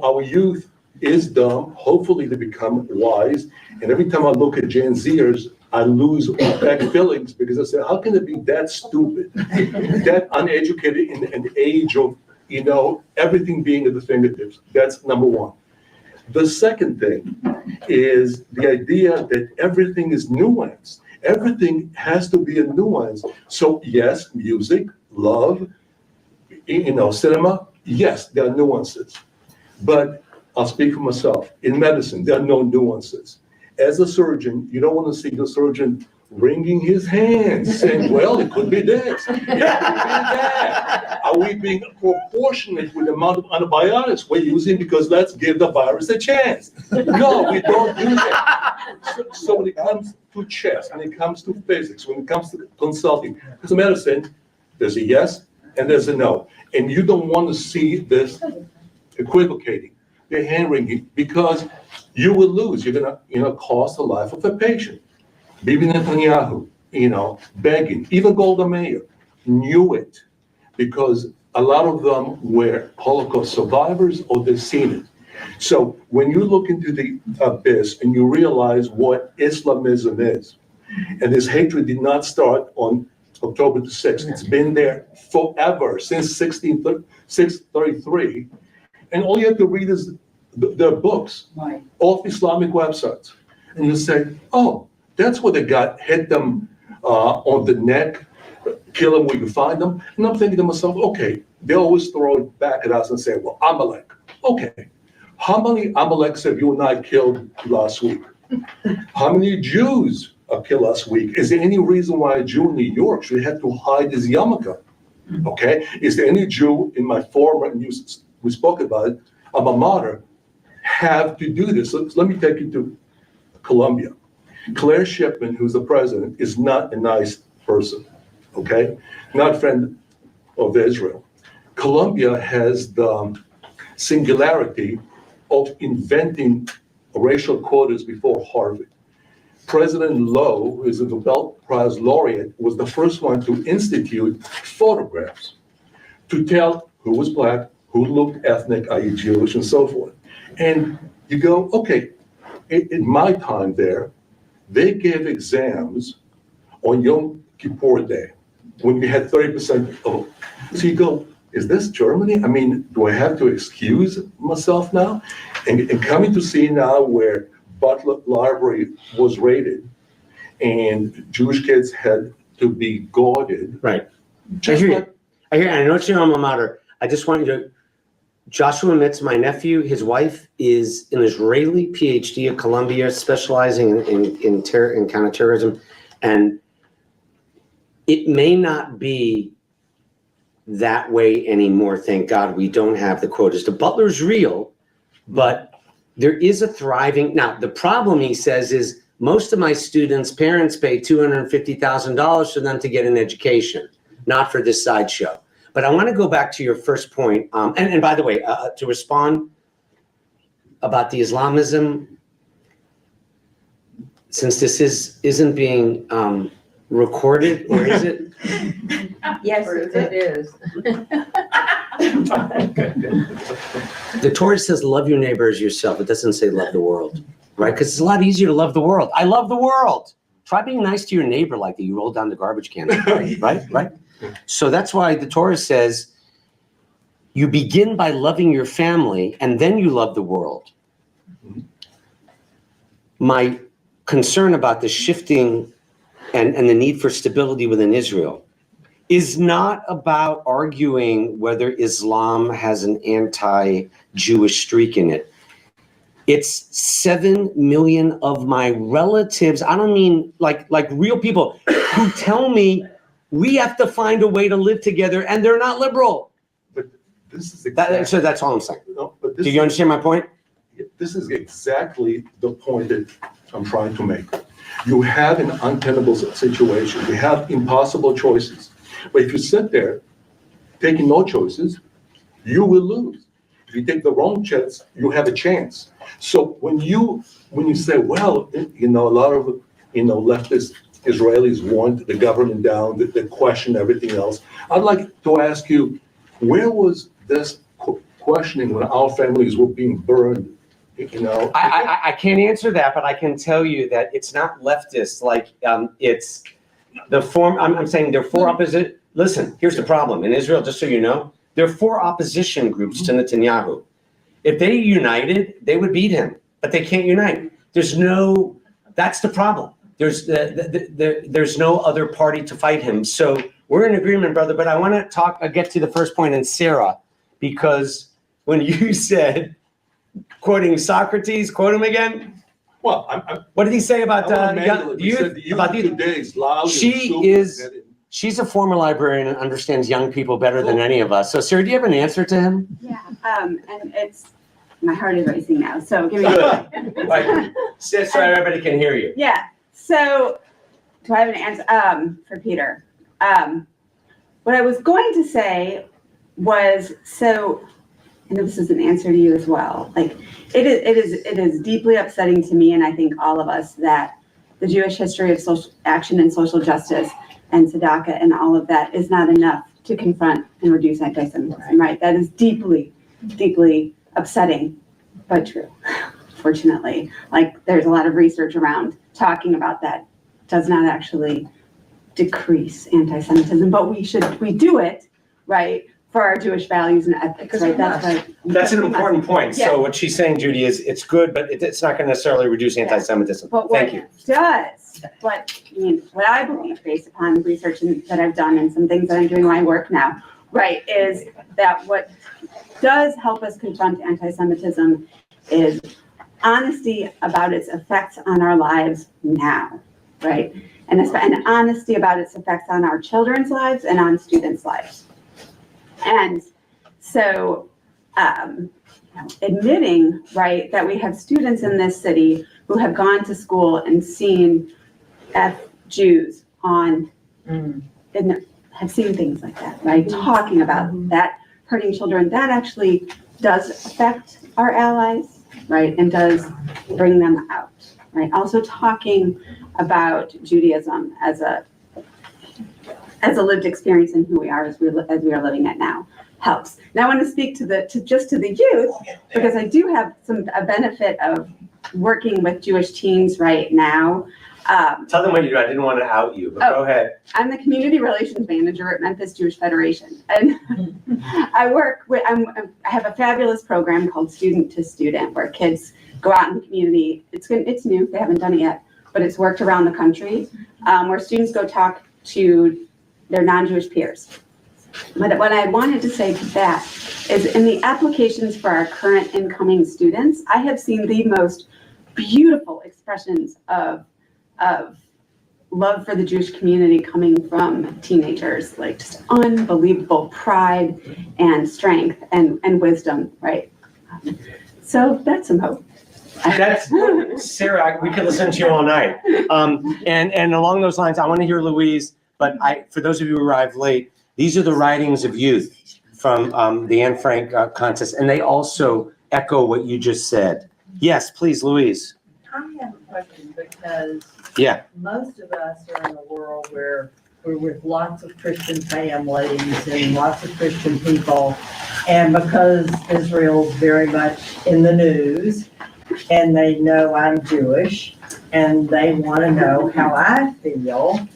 our youth is dumb. Hopefully they become wise. And every time I look at Gen Zers, I lose back feelings because I say, how can it be that stupid, that uneducated in an age of, everything being at the fingertips? That's number one. The second thing is the idea that everything is nuanced. Everything has to be a nuance. So yes, music, love, cinema, yes, there are nuances. But I'll speak for myself. In medicine, there are no nuances. As a surgeon, you don't want to see the surgeon wringing his hands, saying, well, it could be this, it could be that. Are we being proportionate with the amount of antibiotics we're using because let's give the virus a chance? No, we don't do that. So when it comes to chess, when it comes to physics, when it comes to consulting, because medicine, there's a yes and there's a no. And you don't want to see this equivocating, the hand wringing, because you will lose. You're gonna cost the life of a patient. Bibi Netanyahu, begging, even Golda Meir knew it because a lot of them were Holocaust survivors or they've seen it. So when you look into the abyss and you realize what Islamism is, and this hatred did not start on October the 6th, it's been there forever, since 633, and all you have to read is their books, off Islamic websites, and you say, oh, that's what they got, hit them on the neck, kill them where you find them. And I'm thinking to myself, okay, they always throw it back at us and say, well, Amalek. Okay, how many Amaleks have you and I killed last week? How many Jews are killed last week? Is there any reason why a Jew in New York should have to hide his yarmulke? Okay, is there any Jew in my former, and we spoke about it, alma mater, have to do this? So let me take you to Colombia. Claire Shipman, who's the president, is not a nice person, okay? Not a friend of Israel. Colombia has the singularity of inventing racial quotas before Harvard. President Lowe, who is a Nobel Prize laureate, was the first one to institute photographs to tell who was black, who looked ethnic, i.e. Jewish, and so forth. And you go, okay, in my time there, they gave exams on Yom Kippur Day when we had 30% of. So you go, is this Germany? I mean, do I have to excuse myself now? And coming to see now where Butler Library was raided and Jewish kids had to be guarded. Right. I hear you. I know it's your alma mater. I just want you to, Joshua Mitz, my nephew, his wife is an Israeli PhD at Columbia, specializing in counterterrorism. And it may not be that way anymore. Thank God we don't have the quotas. The Butler's real, but there is a thriving. Now, the problem, he says, is most of my students' parents pay $250,000 for them to get an education, not for this sideshow. But I want to go back to your first point. And by the way, to respond about the Islamism, since this isn't being recorded, or is it? Yes, it is. The Torah says, love your neighbor as yourself. It doesn't say love the world, right? Because it's a lot easier to love the world. I love the world. Try being nice to your neighbor like that. You roll down the garbage can, right? So that's why the Torah says, you begin by loving your family and then you love the world. My concern about the shifting and the need for stability within Israel is not about arguing whether Islam has an anti-Jewish streak in it. It's 7 million of my relatives, I don't mean like real people, who tell me we have to find a way to live together, and they're not liberal. But this is exactly. So that's all I'm saying. No, but this Do you understand my point? This is exactly the point that I'm trying to make. You have an untenable situation. You have impossible choices. But if you sit there taking no choices, you will lose. If you take the wrong chance, you have a chance. So when you say, well, a lot of leftist Israelis want the government down, they question everything else. I'd like to ask you, where was this questioning when our families were being burned? I can't answer that, but I can tell you that it's not leftist. It's the form. I'm saying there are four opposite. Listen, here's the problem in Israel. Just so you know, there are four opposition groups to Netanyahu. If they united, they would beat him, but they can't unite. That's the problem. There's no other party to fight him. So we're in agreement, brother. But I want to get to the first point in Sarah, because when you said, quoting Socrates, quote him again. Well, what did he say about youth? About today is loud. She's a former librarian and understands young people better than any of us. So, Sarah, do you have an answer to him? Yeah, and it's, my heart is racing now, so give me Right. So everybody can hear you. Yeah, so, do I have an answer, for Peter? What I was going to say was, and this is an answer to you as well, it is deeply upsetting to me, and I think all of us, that the Jewish history of social action and social justice and tzedakah and all of that is not enough to confront and reduce anti-Semitism, right? That is deeply, deeply upsetting, but true, fortunately. There's a lot of research around talking about that. Does not actually decrease anti-Semitism, but we do it, right, for our Jewish values and ethics, right? That's an important point. Yeah. So what she's saying, Judy, is it's good, but it's not going to necessarily reduce anti-Semitism. But Thank you. What I believe, based upon research that I've done and some things that I'm doing in my work now, right, is that what does help us confront anti-Semitism is honesty about its effects on our lives now, right? And honesty about its effects on our children's lives and on students' lives. And so, admitting, right, that we have students in this city who have gone to school and seen Jews and have seen things like that, right? Talking about that hurting children, that actually does affect our allies, right? And does bring them out, right? Also talking about Judaism as a lived experience in who we are as we are living it now helps. Now I want to speak to the youth, because I do have a benefit of working with Jewish teens right now. Tell them what you do. I didn't want to out you, but go ahead. I'm the community relations manager at Memphis Jewish Federation, and I have a fabulous program called Student to Student, where kids go out in the community. It's new. They haven't done it yet, but it's worked around the country, where students go talk to their non-Jewish peers. But what I wanted to say to that is, in the applications for our current incoming students, I have seen the most beautiful expressions of love for the Jewish community coming from teenagers, just unbelievable pride and strength and wisdom, right? So that's some hope. That's Sarah. We could listen to you all night. And along those lines, I want to hear Louise. But for those of you who arrived late, these are the writings of youth from the Anne Frank contest, and they also echo what you just said. Yes, please, Louise. I have a question, because most of us are in a world where we're with lots of Christian families and lots of Christian people, and because Israel's very much in the news, and they know I'm Jewish, and they want to know how I feel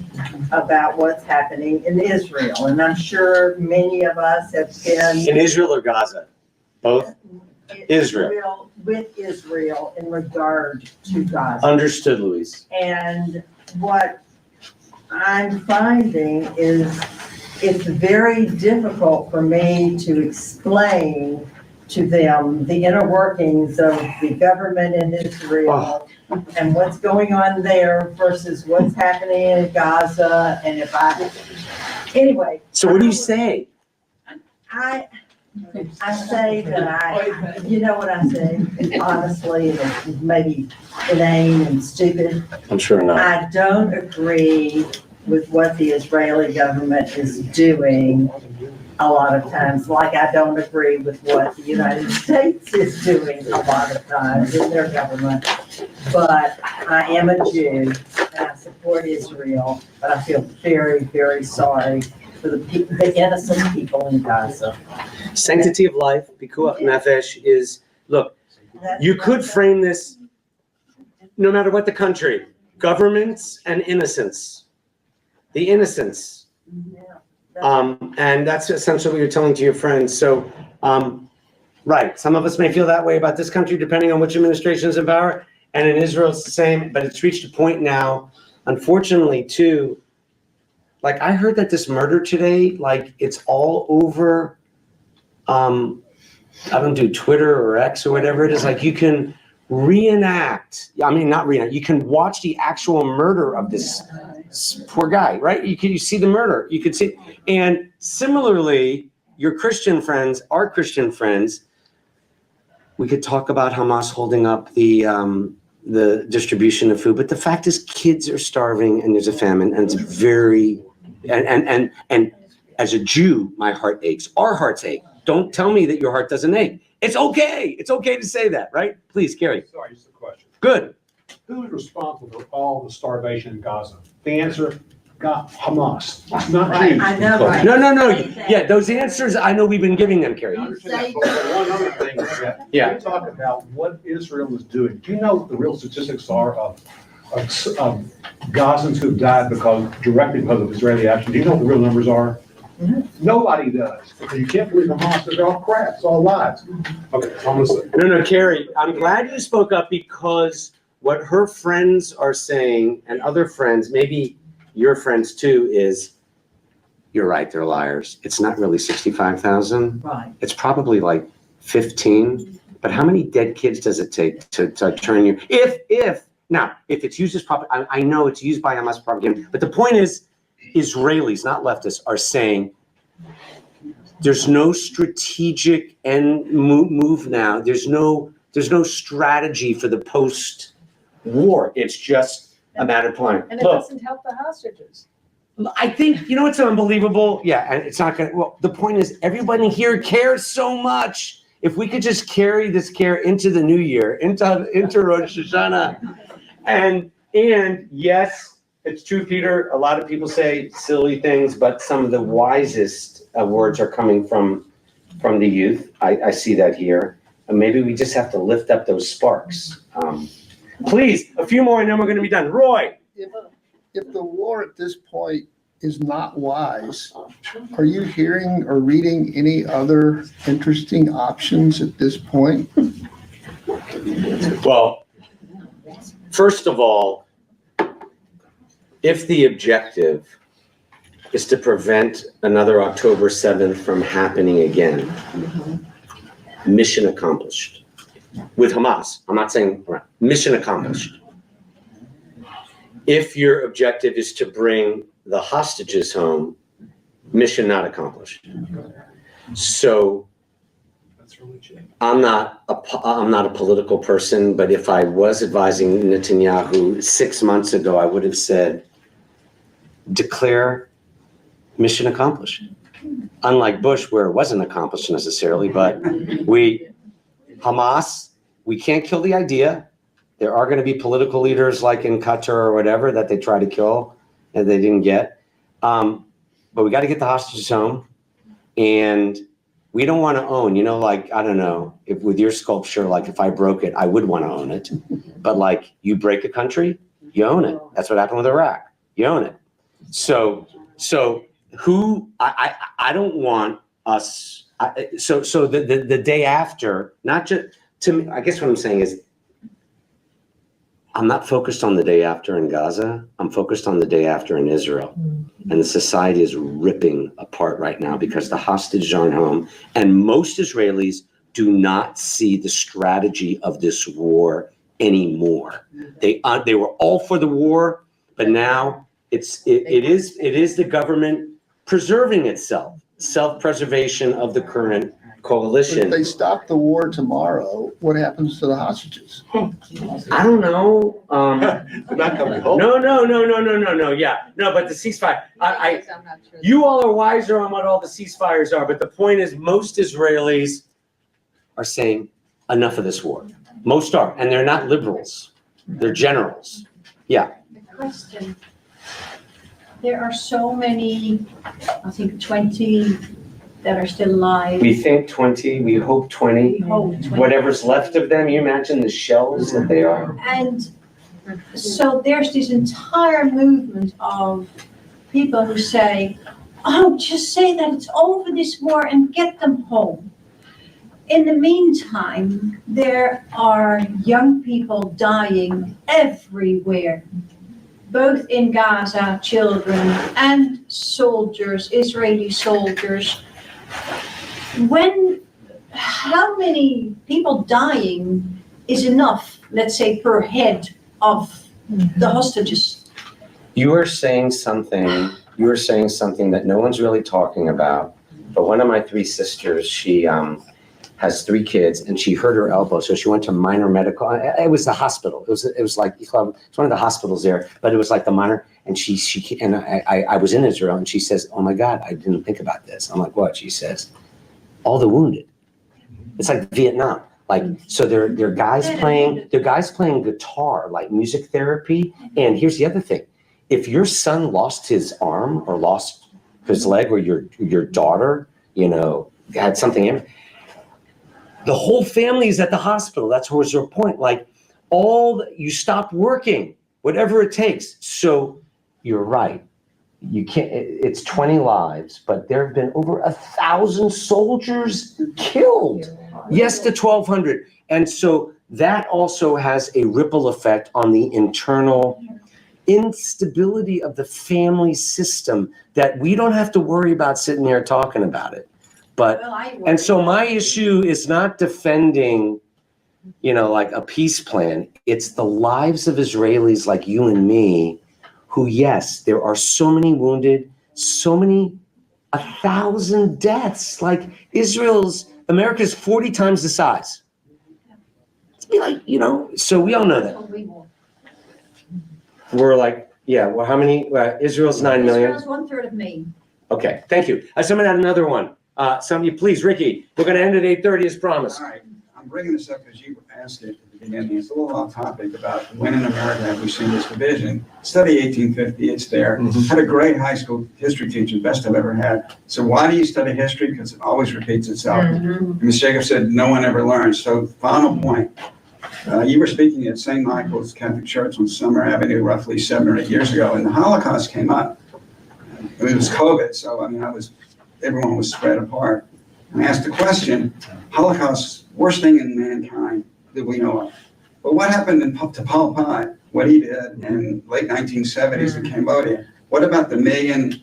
about what's happening in Israel. And I'm sure many of us have been. In Israel or Gaza? Both? Israel. With Israel in regard to Gaza. Understood, Louise. And what I'm finding is it's very difficult for me to explain to them the inner workings of the government in Israel and what's going on there versus what's happening in Gaza. And anyway. So what do you say? I say that you know what I say, honestly, and it's maybe inane and stupid. I'm sure not. I don't agree with what the Israeli government is doing a lot of times, like I don't agree with what the United States is doing a lot of times in their government. But I am a Jew and I support Israel, but I feel very, very sorry for the innocent people in Gaza. Sanctity of life, pikuach nefesh, is, look, you could frame this no matter what the country, governments and innocence. The innocence. And that's essentially what you're telling to your friends. So, right, some of us may feel that way about this country, depending on which administration is in power. And in Israel, it's the same, but it's reached a point now, unfortunately, too. Like, I heard that this murder today, like, it's all over, I don't do Twitter or X or whatever it is. Like, you can not reenact, you can watch the actual murder of this poor guy, right? You see the murder, you could see. And similarly, your Christian friends, our Christian friends, we could talk about Hamas holding up the distribution of food, but the fact is kids are starving and there's a famine, and it's very, and as a Jew, my heart aches, our hearts ache. Don't tell me that your heart doesn't ache. It's okay to say that, right? Please, Gary. Sorry, just a question. Good. Who is responsible for all the starvation in Gaza? The answer, God, Hamas. It's not Right, Jews. I know, right? No. Yeah, those answers, I know we've been giving them, Carrie. I understand that, but one other thing is that Yeah. we talk about what Israel is doing. Do you know what the real statistics are of Gazans who've died directly because of Israeli action? Do you know what the real numbers are? Nobody does. You can't believe Hamas. They're all crap. It's all lies. Okay, I'm gonna say. No, Carrie, I'm glad you spoke up, because what her friends are saying, and other friends, maybe your friends too, is you're right, they're liars. It's not really 65,000. Right. It's probably like 15. But how many dead kids does it take to turn you? If it's used as propaganda, I know it's used by Hamas propaganda, but the point is, Israelis, not leftists, are saying there's no strategic end move now. There's no strategy for the post-war. It's just a matter of time. And it doesn't help the hostages. I think, you know what's unbelievable? Yeah, and it's not gonna, well, the point is, everybody here cares so much. If we could just carry this care into the new year, into Rosh Hashanah. And yes, it's true, Peter, a lot of people say silly things, but some of the wisest words are coming from the youth. I see that here. And maybe we just have to lift up those sparks. Please, a few more and then we're gonna be done. Roy. If the war at this point is not wise, are you hearing or reading any other interesting options at this point? Well, first of all, if the objective is to prevent another October 7th from happening again, mission accomplished. With Hamas, I'm not saying mission accomplished. If your objective is to bring the hostages home, mission not accomplished. So I'm not a political person, but if I was advising Netanyahu 6 months ago, I would have said, declare mission accomplished. Unlike Bush, where it wasn't accomplished necessarily, but Hamas, we can't kill the idea. There are going to be political leaders like in Qatar or whatever that they try to kill and they didn't get. But we got to get the hostages home. And We don't want to own, like, I don't know, if with your sculpture, like if I broke it, I would want to own it. But like you break a country, you own it. That's what happened with Iraq. You own it. So I don't want us, so the day after, not just, to me, I guess what I'm saying is, I'm not focused on the day after in Gaza. I'm focused on the day after in Israel. And the society is ripping apart right now because the hostages aren't home. And most Israelis do not see the strategy of this war anymore. They were all for the war, but now it is the government preserving itself, self-preservation of the current But coalition. if they stop the war tomorrow, what happens to the hostages? I don't know. They're not coming home. No. Yeah, no, but the ceasefire. I'm not sure. You all are wiser on what all the ceasefires are, but the point is, most Israelis are saying enough of this war. Most are, and they're not liberals. They're generals. Question. There are so many, I think 20 that are still alive. We think 20, we hope 20. Oh, 20. Whatever's left of them, you imagine the shells that they are. And so there's this entire movement of people who say, oh, just say that it's over this war and get them home. In the meantime, there are young people dying everywhere, both in Gaza, children and soldiers, Israeli soldiers. How many people dying is enough, let's say, per head of the hostages? You are saying something that no one's really talking about, but one of my three sisters, she has 3 kids and she hurt her elbow, so she went to minor medical. It was the hospital. It was like, it's one of the hospitals there, but it was like the minor. And I was in Israel, and she says, "Oh my God, I didn't think about this." I'm like, "What?" She says, "All the wounded." It's like Vietnam. Like, so they're guys playing guitar, like music therapy. And here's the other thing: if your son lost his arm or lost his leg, or your daughter, had something, the whole family is at the hospital. That was your point. Like, you stop working, whatever it takes. So you're right. You can't, it's 20 lives, but there have been over 1,000 soldiers killed. Yes, to 1,200. And so that also has a ripple effect on the internal instability of the family system that we don't have to worry about sitting here talking about it. But, and so my issue is not defending, like a peace plan. It's the lives of Israelis like you and me who, yes, there are so many wounded, 1,000 deaths. Like America's 40 times the size. It's be like, so we all know that. We're like, how many? Israel's 9 million. Israel's 1/3 of me. Okay, thank you. Someone had another one. Somebody, please, Ricky, we're gonna end at 8:30 as promised. All right, I'm bringing this up because you asked it at the beginning. It's a little off topic about when in America have we seen this division. Study 1850, it's there. Had a great high school history teacher, best I've ever had. So why do you study history? Because it always repeats itself. And Ms. Jacobs said, no one ever learns. So final point. You were speaking at St. Michael's Catholic Church on Summer Avenue roughly 7 or 8 years ago, and the Holocaust came up. It was COVID, so everyone was spread apart. And I asked the question, Holocaust, worst thing in mankind that we know of. But what happened to Pol Pot, what he did in late 1970s in Cambodia? What about the million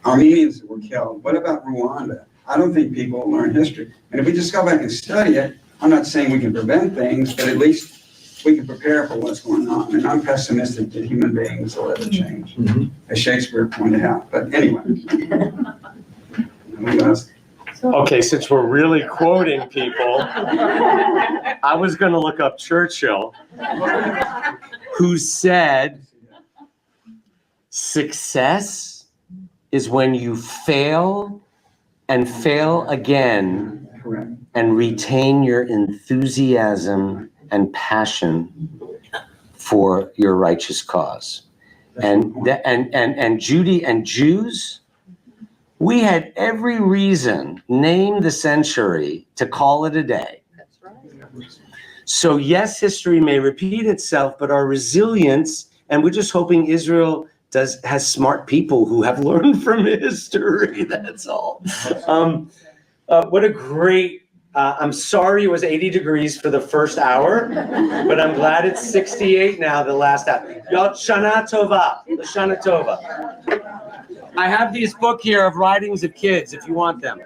Armenians that were killed? What about Rwanda? I don't think people learn history. And if we just go back and study it, I'm not saying we can prevent things, but at least we can prepare for what's going on. And I'm pessimistic that human beings will ever change, as Shakespeare pointed out. But anyway. Okay, since we're really quoting people, I was going to look up Churchill, who said, success is when you fail and fail again. Correct. And retain your enthusiasm and passion for your righteous cause. And Jews We had every reason, name the century, to call it a day. That's right. So yes, history may repeat itself, but our resilience, and we're just hoping Israel has smart people who have learned from history, that's all. What a great, I'm sorry it was 80 degrees for the first hour, but I'm glad it's 68 now, the last hour. Y'all, Shana Tova, Shana Tova. I have these book here of writings of kids, if you want them.